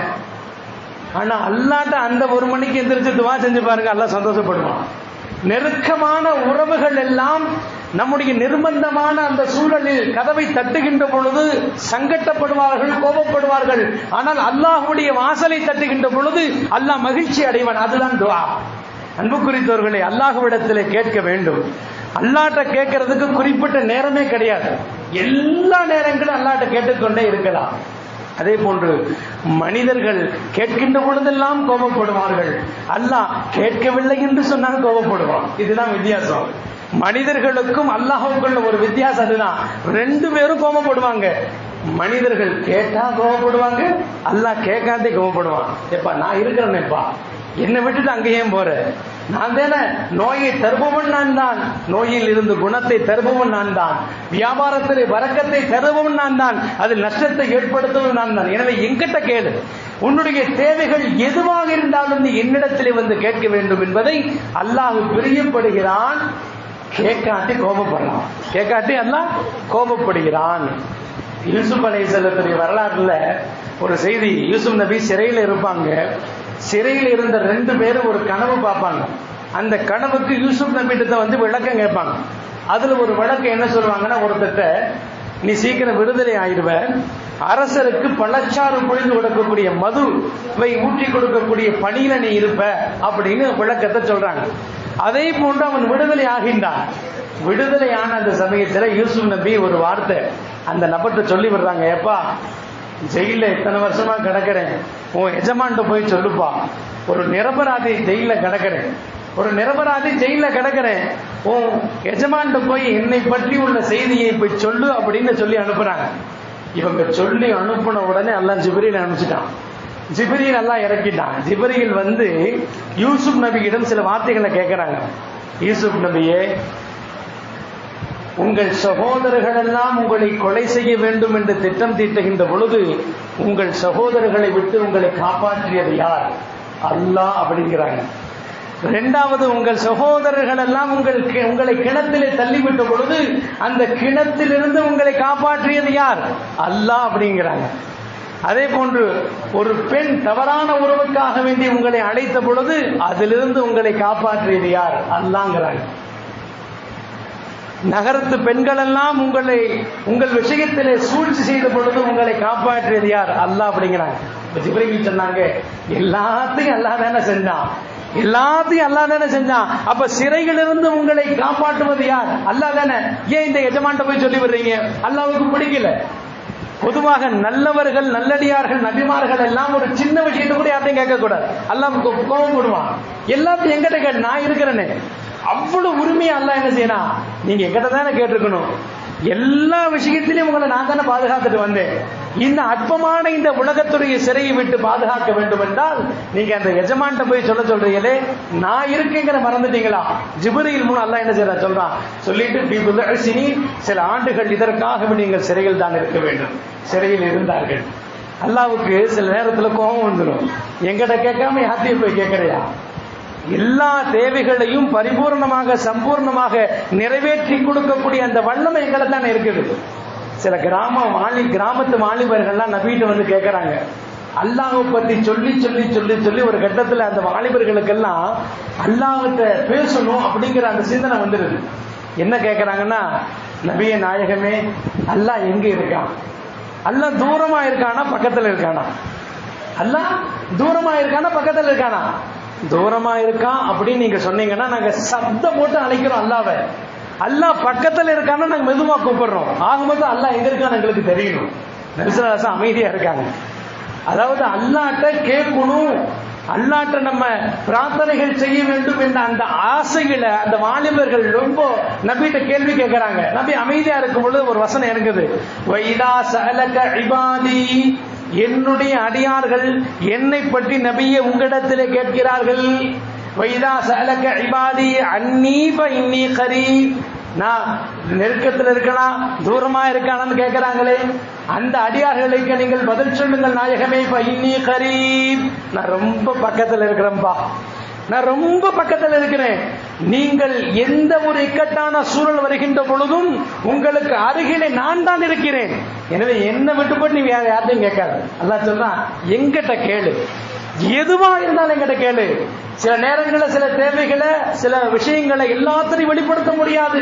ஆனா அல்லாஹ்ட்ட அந்த 1 மணிக்கு எந்திரிச்சு துவா செஞ்சு பாருங்க, அல்லாஹ் சந்தோஷப்படுவான். நெருக்கமான உறவுகள் எல்லாம் நம்முடைய நிர்பந்தமான அந்த சூழலில் கதவை தட்டுகின்ற பொழுது சங்கட்டப்படுவார்கள், கோபப்படுவார்கள். ஆனால் அல்லாஹ்வுடைய வாசலை தட்டுகின்ற பொழுது அல்லாஹ் மகிழ்ச்சி அடைவான். அதுதான் துஆ. அன்புக்குரியவர்களே, அல்லாஹ்விடத்திலே கேட்க வேண்டும். அல்லாஹ்ட்ட கேட்கறதுக்கு குறிப்பிட்ட நேரமே கிடையாது. எல்லா நேரங்களும் அல்லாஹ்ட்ட கேட்டுக்கொண்டே இருக்கலாம். அதே போன்று மனிதர்கள் கேட்கின்ற பொழுதெல்லாம் கோபப்படுவார்கள். அல்லாஹ் கேட்கவில்லை என்று சொன்னால் கோபப்படுவான். இதுதான் வித்தியாசம். மனிதர்களுக்கும் அல்லாஹ்வுக்குள்ள ஒரு வித்தியாசம் அதுதான். 2 பேரும் கோபப்படுவாங்க. மனிதர்கள் கேட்டா கோபப்படுவாங்க, அல்லாஹ் கேட்காதே கோபப்படுவான். எப்பா நான் இருக்கிறேன்ப்பா, என்னை விட்டுட்டு அங்கே ஏன் போற? நான் தானே நோயை தருபவன் நான் தான், நோயில் இருந்து குணத்தை தருபவன் நான் தான், வியாபாரத்திலே வரக்கத்தை தருபவன் நான் தான், அதில் நஷ்டத்தை ஏற்படுத்துவன் நான் தான். எனவே எங்கிட்ட கேளு, உன்னுடைய தேவைகள் எதுவாக இருந்தாலும் நீ என்னிடத்திலே வந்து கேட்க வேண்டும் என்பதை அல்லாஹ் பிரியப்படுகிறான். கேட்காட்டி கோபப்படுறான், கேட்காட்டி அல்லாஹ் கோபப்படுகிறான். யூசுப் அலைஹிஸ்ஸலாத்துடைய வரலாறுல ஒரு செய்தி, யூசுப் நபி சிறையில் இருப்பாங்க. சிறையில் இருந்த 2 பேரும் ஒரு கனவு பார்ப்பாங்க. அந்த கனவுக்கு யூசுப் நபிட்ட வந்து விளக்கம் கேட்பாங்க. அதுல ஒரு விளக்கம் என்ன சொல்லுவாங்கன்னா, ஒருத்தட்ட நீ சீக்கிரம் விடுதலை ஆயிடுவ, அரசருக்கு பழச்சாறு பொழிந்து கொடுக்கக்கூடிய மதுவை ஊற்றி கொடுக்கக்கூடிய பணியில நீ இருப்ப அப்படின்னு விளக்கத்தை சொல்றாங்க. அதே போன்று அவன் விடுதலை ஆகின்றான். விடுதலையான அந்த சமயத்துல யூசுப் நபி ஒரு வார்த்தை அந்த நபர்கிட்ட சொல்லி விடுறாங்க, ஏப்பா ஜெயில இத்தனை வருஷமா கிடக்கிறேன், உன் எஜமான்ட்ட போய் சொல்லுப்பா, ஒரு நிரபராதி ஜெயில கிடக்கிறேன், ஒரு நிரபராதி ஜெயில கிடக்கிறேன், உன் எஜமான்ட்ட போய் என்னை பற்றி உள்ள செய்தியை போய் சொல்லு அப்படின்னு சொல்லி அனுப்புறாங்க. இவங்க சொல்லி அனுப்பின உடனே அல்லாஹ் ஜிப்ரீல் அனுப்பிச்சிட்டான். ஜிப்ரீல் அல்லாஹ் இறக்கிட்டான். ஜிப்ரீல் வந்து யூசுப் நபியிடம் சில வார்த்தைகளை கேட்கிறாங்க. யூசுப் நபியே, உங்கள் சகோதரர்கள் எல்லாம் உங்களை கொலை செய்ய வேண்டும் என்று திட்டம் தீட்டுகின்ற பொழுது உங்கள் சகோதரர்களை விட்டு உங்களை காப்பாற்றியது யார்? அல்லாஹ் அப்படிங்கிறாங்க. 2வது, உங்கள் சகோதரர்கள் எல்லாம் உங்களை கிணத்திலே தள்ளிவிட்ட பொழுது அந்த கிணத்திலிருந்து உங்களை காப்பாற்றியது யார்? அல்லாஹ் அப்படிங்கிறாங்க. அதே போன்று ஒரு பெண் தவறான உறவுக்காக வேண்டி உங்களை அழைத்த பொழுது அதிலிருந்து உங்களை காப்பாற்றியது யார்? அல்லாஹ்ங்கிறாங்க. நகரத்து பெண்கள் எல்லாம் உங்கள் விஷயத்திலே சூழ்ச்சி செய்த பொழுது உங்களை காப்பாற்றியது யார்? அல்லாஹ் அப்படிங்கிறாங்க. ஜிப்ரீல் சொன்னாங்க, எல்லாத்தையும் அல்லாஹ் தானே செஞ்சான், எல்லாத்தையும் அல்லாஹ் தானே செஞ்சான். அப்ப சிறையிலிருந்து உங்களை காப்பாற்றுவது யார்? அல்லாஹ் தானே. ஏன் இந்த எஜமான்ட்ட போய் சொல்லி விடுறீங்க? அல்லாஹ்வுக்கு பிடிக்கல. பொதுவாக நல்லவர்கள், நல்லடியார்கள், நபிமார்கள் எல்லாம் ஒரு சின்ன விஷயத்தை கூட யார்ட்டையும் கேட்க கூடாது. அல்லாஹ் கோபப்படுவான். எல்லாத்தையும் எங்கிட்ட கேட்டு, நான் இருக்கிறேன்னு அவ்வளவு உரிமையா அல்லாஹ் என்ன செய்யணும், நீங்க எங்கிட்ட தானே கேட்டிருக்கணும். எல்லா விஷயத்திலையும் உங்களை நான் தானே பாதுகாத்துட்டு வந்தேன். இந்த அற்பமான இந்த உலகத்துடைய சிறையை விட்டு பாதுகாக்க வேண்டும் என்றால் நீங்க அந்த எஜமான்ட்ட போய் சொல்றீங்களே, நான் இருக்கேங்கிற மறந்துட்டீங்களா? ஜிப்ரீல் மூலம் அல்லாஹ் என்ன செய்யற சொல்றான். சொல்லிட்டு சில ஆண்டுகள் இதற்காக நீங்கள் சிறையில் தான் இருக்க வேண்டும். சிறையில் இருந்தார்கள். அல்லாஹ்வுக்கு சில நேரத்தில் கோபம் வந்துடும். எங்கிட்ட கேட்காம யார்த்தையும் போய் கேட்கறியா? எல்லா தேவைகளையும் பரிபூர்ணமாக சம்பூர்ணமாக நிறைவேற்றி கொடுக்கக்கூடிய அந்த வல்லமை எங்களை தான் இருக்குது. சில கிராமத்து வாலிபர்கள்லாம் நபிகிட்ட வந்து கேட்கறாங்க, அல்லாஹ்வை பத்தி சொல்லி சொல்லி சொல்லி சொல்லி ஒரு கட்டத்துல அந்த வாலிபர்களுக்கெல்லாம் அல்லாஹ்கிட்ட பேசணும் அப்படிங்கிற அந்த சிந்தனை வந்துருது. என்ன கேட்கறாங்கன்னா, நபியே நாயகமே, அல்லாஹ் எங்க இருக்கான்? அல்லாஹ் தூரமா இருக்கானா பக்கத்துல இருக்கானா? அல்லாஹ் தூரமா இருக்கானா பக்கத்துல இருக்கானா? தூரமா இருக்கான் அப்படின்னு நீங்க சொன்னீங்கன்னா நாங்க சப்தம் போட்டு அழைக்கிறோம் அல்லாஹ்வை. அல்லாஹ் பக்கத்துல இருக்கானா நாங்க மெதுவா கூப்பிடுறோம். ஆகும்போது அல்லாஹ் எங்க இருக்கான்னு எங்களுக்கு தெரியணும். நபிசல்லாஹு அமைதியா இருக்காங்க. அதாவது அல்லாஹ்ட்ட கேட்கணும், அல்லாஹ்ட்ட நம்ம பிரார்த்தனைகள் செய்ய வேண்டும் என்ற அந்த ஆசையில அந்த வாலிபர்கள் ரொம்ப நபிட்ட கேள்வி கேட்கிறாங்க. நபி அமைதியா இருக்கும் பொழுது ஒரு வசனம் இருக்குது, வைதா சஅலக இபாதி, என்னுடைய அடியார்கள் என்னை பற்றி நபியே உங்களிடத்திலே கேட்கிறார்கள். வைதா சஅலக இபாதி அன்னி ஃபஇன்னி கரீப், நான் நெருக்கத்தில் இருக்கலாம் தூரமா இருக்கானு கேட்கிறாங்களே, அந்த அடியார்களுக்கு நீங்கள் பதில் சொல்லுங்கள் நாயகமே. ஃபஇன்னி கரீப், நான் ரொம்ப பக்கத்தில் இருக்கிறேன்பா, நான் ரொம்ப பக்கத்தில் இருக்கிறேன். நீங்கள் எந்த ஒரு இக்கட்டான சூழல் வருகின்ற பொழுதும் உங்களுக்கு அருகிலே நான் தான் இருக்கிறேன். எனவே என்ன விட்டுப்பட்டு நீ வேற யார்ட்டையும் கேட்காது. அல்லாஹ் சொல்றான், எங்கிட்ட கேளு, எதுவா இருந்தாலும் எங்கிட்ட கேளு. சில நேரங்களில் சில தேவைகளை சில விஷயங்களை எல்லாத்தையும் வெளிப்படுத்த முடியாது.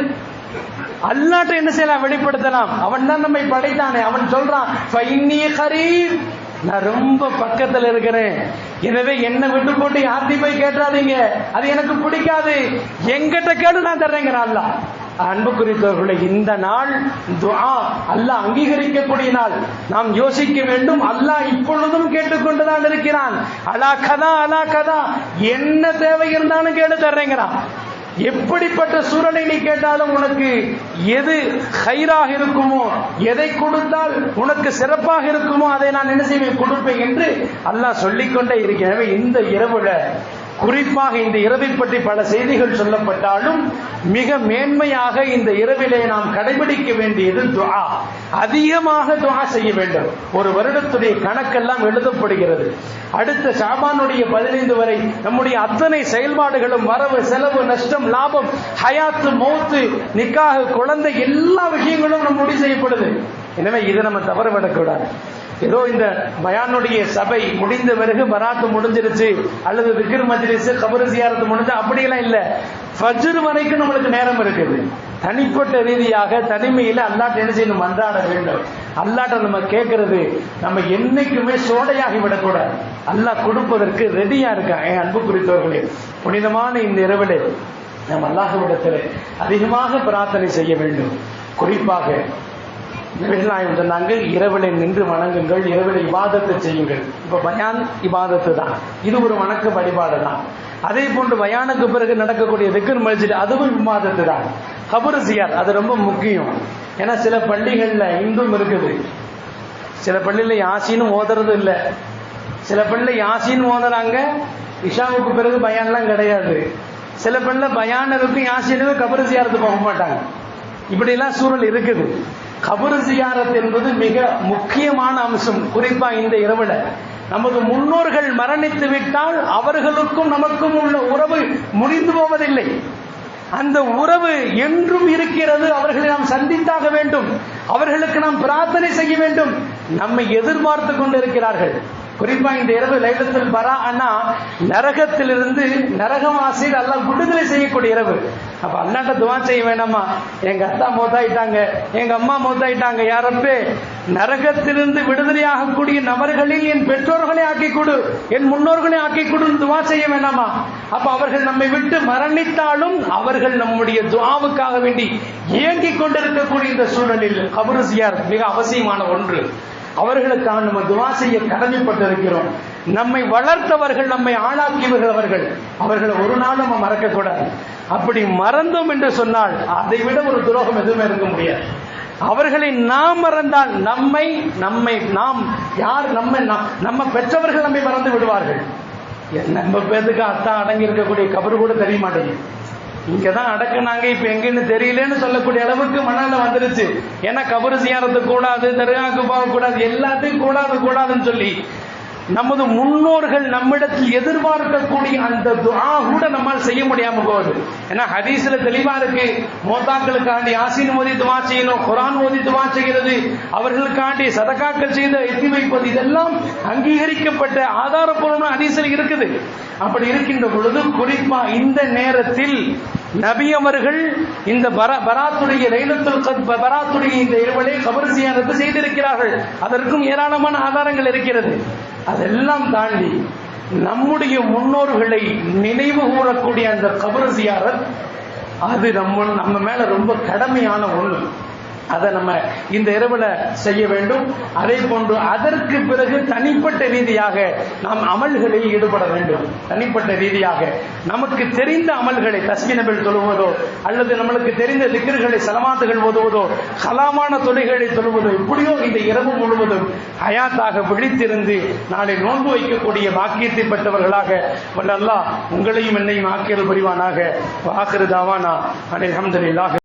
அல்லாஹ்ட்ட என்ன செய்யலாம்? வெளிப்படுத்தலாம். அவன் தான் நம்மை படைத்தானே. அவன் சொல்றான், ஃபஇன்னி கரீப், நான் ரொம்ப பக்கத்தில் இருக்கிறேன். எனவே என்ன விட்டு போட்டு யார்த்தையும் போய் கேட்டாதீங்க, அது எனக்கு பிடிக்காது, எங்கிட்ட கேடு நான் தர்றேங்கிறான் அல்லாஹ். அன்புக்குரியவர்களே, இந்த நாள் துஆ அல்லாஹ் அங்கீகரிக்கக்கூடிய நாள். நாம் யோசிக்க வேண்டும், அல்லாஹ் இப்பொழுதும் கேட்டுக்கொண்டுதான் இருக்கிறான். அலா கதா அலா கதா, என்ன தேவை இருந்தாலும் கேட்டு தர்றேங்கிறான். எப்படிப்பட்ட சூழலை நீ கேட்டாலும் உனக்கு எது ஹைராக இருக்குமோ, எதை கொடுத்தால் உனக்கு சிறப்பாக இருக்குமோ அதை நான் என்ன செய்வேன், கொடுப்பேன் என்று அல்லாஹ் சொல்லிக்கொண்டே இருக்கிறேன். இந்த இரவுல குறிப்பாக இந்த இரவை பற்றி பல செய்திகள் சொல்லப்பட்டாலும் மிக மேன்மையாக இந்த இரவிலே நாம் கடைபிடிக்க வேண்டியது துஆ. அதிகமாக துஆ செய்ய வேண்டும். ஒரு வருடத்துடைய கணக்கெல்லாம் எழுதப்படுகிறது. அடுத்த ஷாபானுடைய 15 வரை நம்முடைய அத்தனை செயல்பாடுகளும் வரவு செலவு நஷ்டம் லாபம் ஹயாத்து மௌத்து நிக்காஹ் குழந்தை எல்லா விஷயங்களும் நம்ம முடிவு செய்யப்படுது. எனவே இதை நம்ம தவறவிடக்கூடாது. ஏதோ இந்த பயானுடைய சபை முடிந்த பிறகு பராத்து முடிஞ்சிருச்சு அல்லது திக்ர் மஜ்லிஸ் கபர் ஜியாரத் முடிஞ்சா அப்படியெல்லாம் இல்லை. ஃபஜ்ர் வரைக்கும் நம்மளுக்கு நேரம் இருக்குது. தனிப்பட்ட ரீதியாக தனிமையில அல்லாஹ்ட்ட என்ன செய்யணும், மன்றாட வேண்டும். அல்லாஹ்ட்ட நம்ம கேட்கறது நம்ம என்னைக்குமே சோடையாகி விடக்கூடாது. அல்லாஹ் கொடுப்பதற்கு ரெடியா இருக்கான். என் அன்பு குறித்தவர்களே, புனிதமான இந்த இரவிலே நம்ம அல்லாஹ்விடத்தில் அதிகமாக பிரார்த்தனை செய்ய வேண்டும். குறிப்பாக சொன்னாங்க, இரவிலே நின்று வணங்குங்கள், இரவிலே இபாதத்தை செய்யுங்கள். இப்ப பயான் இபாதத்து தான், இது ஒரு வணக்க வழிபாடு தான். அதே போன்று பயானுக்கு பிறகு நடக்கக்கூடிய திக்ர் மஸ்ஜித் அதுவும் இபாதத்து தான். கபர் ஜியார் அது ரொம்ப முக்கியம். ஏன்னா சில பள்ளிகள்ல இந்தும் இருக்குது, சில பள்ளியில யாசீனும் ஓதுறது இல்லை, சில பள்ளியில யாசீன் ஓதுறாங்க, இஷாவுக்கு பிறகு பயான்லாம் கிடையாது. சில பள்ளியில பயான் இருக்கும், யாசீனுக்கு கபர் ஜியாரத்து போக மாட்டாங்க. இப்படி எல்லாம் சூழல் இருக்குது. கபர் ஜியாரத் என்பது மிக முக்கியமான அம்சம். குறிப்பா இந்த இரவுல நமது முன்னோர்கள் மரணித்து விட்டால் அவர்களுக்கும் நமக்கும் உள்ள உறவு முடிந்து போவதில்லை. அந்த உறவு என்றும் இருக்கிறது. அவர்களை நாம் சந்தித்தாக வேண்டும், அவர்களுக்கு நாம் பிரார்த்தனை செய்ய வேண்டும். நம்மை எதிர்பார்த்து கொண்டிருக்கிறார்கள். குறிப்பா இந்த இரவு லைலத்துல் பராஅனா, நரகத்திலிருந்து நரகவாசியில் அல்லாஹ் விடுதலை செய்யக்கூடிய இரவு. அப்ப அல்லாஹ்ட்ட துஆ செய்ய வேண்டாமா? எங்க அத்தா மௌத்தாயிட்டாங்க, எங்க அம்மா மௌத்தாயிட்டாங்க, யாரப்பே நரகத்திலிருந்து விடுதலையாகக்கூடிய நபர்களில் என் பெற்றோர்களை ஆக்கி கொடு, என் முன்னோர்களை ஆக்கி கொடுன்னு துஆ செய்ய வேண்டாமா? அப்ப அவர்கள் நம்மை விட்டு மரணித்தாலும் அவர்கள் நம்முடைய துஆவுக்காக வேண்டி ஏங்கிக் கொண்டிருக்கக்கூடிய இந்த சூழலில் கபர் ஜியாரத் மிக அவசியமான ஒன்று. அவர்களுக்காக நம்ம துஆ செய்ய கடமைப்பட்டிருக்கிறோம். நம்மை வளர்த்தவர்கள், நம்மை ஆளாக்கியவர்கள் அவர்கள், அவர்களை ஒரு நாள் நம்ம மறக்க கூடாது. அப்படி மறந்தோம் என்று சொன்னால் அதை விட ஒரு துரோகம் எதுவுமே இருக்க முடியாது. அவர்களை நாம் மறந்தால் நம்ம பெற்றவர்கள் நம்மை மறந்து விடுவார்கள். நம்ம பேருக்கு அத்தா அடங்கி இருக்கக்கூடிய கபர் கூட தெரிய மாட்டேங்குது. இங்கதான் அடக்குனாங்க, இப்ப எங்கன்னு தெரியலன்னு சொல்லக்கூடிய அளவுக்கு மனநிலை வந்துருச்சு. ஏன்னா கபர் ஜியாரத்து கூடாது, தர்காவுக்கு போக கூடாது, எல்லாத்தையும் கூடாதுன்னு சொல்லி நமது முன்னோர்கள் நம்மிடத்தில் எதிர்பார்க்கக்கூடிய அந்த துஆ கூட நம்மால் செய்ய முடியாம போகுது. ஏன்னா ஹதீஸ்ல தெளிவா இருக்கு, மோத்தாக்களுக்காண்டி யாசீன் ஓதி துஆ செய்யணும், குர்ஆன் ஓதி துஆ செய்கிறது, அவர்களுக்காண்டி சதகாக்கள் செய்து எத்தி வைப்பது, இதெல்லாம் அங்கீகரிக்கப்பட்ட ஆதாரப்பூர்வமான ஹதீஸ்ல இருக்குது. அப்படி இருக்கின்ற பொழுது குறிப்பா இந்த நேரத்தில் நபி அவர்கள் இந்த பராத்துடைய லைலத்துல் கத்ர் பராத்துடைய இந்த இரவிலே கபர் ஜியாரத் செய்திருக்கிறார்கள். அதற்கும் ஏராளமான ஆதாரங்கள் இருக்கிறது. அதெல்லாம் தாண்டி நம்முடைய முன்னோர்களை நினைவு கூறக்கூடிய அந்த கபர் ஜியாரத் அது நம்ம மேல ரொம்ப கடமையான ஒன்று. அதை நம்ம இந்த இரவுல செய்ய வேண்டும். அதே போன்று அதற்கு பிறகு தனிப்பட்ட ரீதியாக நாம் அமல்களில் ஈடுபட வேண்டும். தனிப்பட்ட ரீதியாக நமக்கு தெரிந்த அமல்களை தஸ்பீஹ் தொழுவதோ அல்லது நம்மளுக்கு தெரிந்த திக்ர்களை சலவாத்துகள் ஓதுவதோ ஹலாமான தொழுகைகளை தொழுவதோ, இப்படியோ இந்த இரவு முழுவதும் ஹயாத்தாக விழித்திருந்து நாளை நோன்பு வைக்கக்கூடிய பாக்கியத்தை பெற்றவர்களாக வல்ல அல்லாஹ் உங்களையும் என்னையும் ஆக்கியல் புரிவானாக. வாஹிரு தாவானா அல்ஹம்துலில்லாஹ்.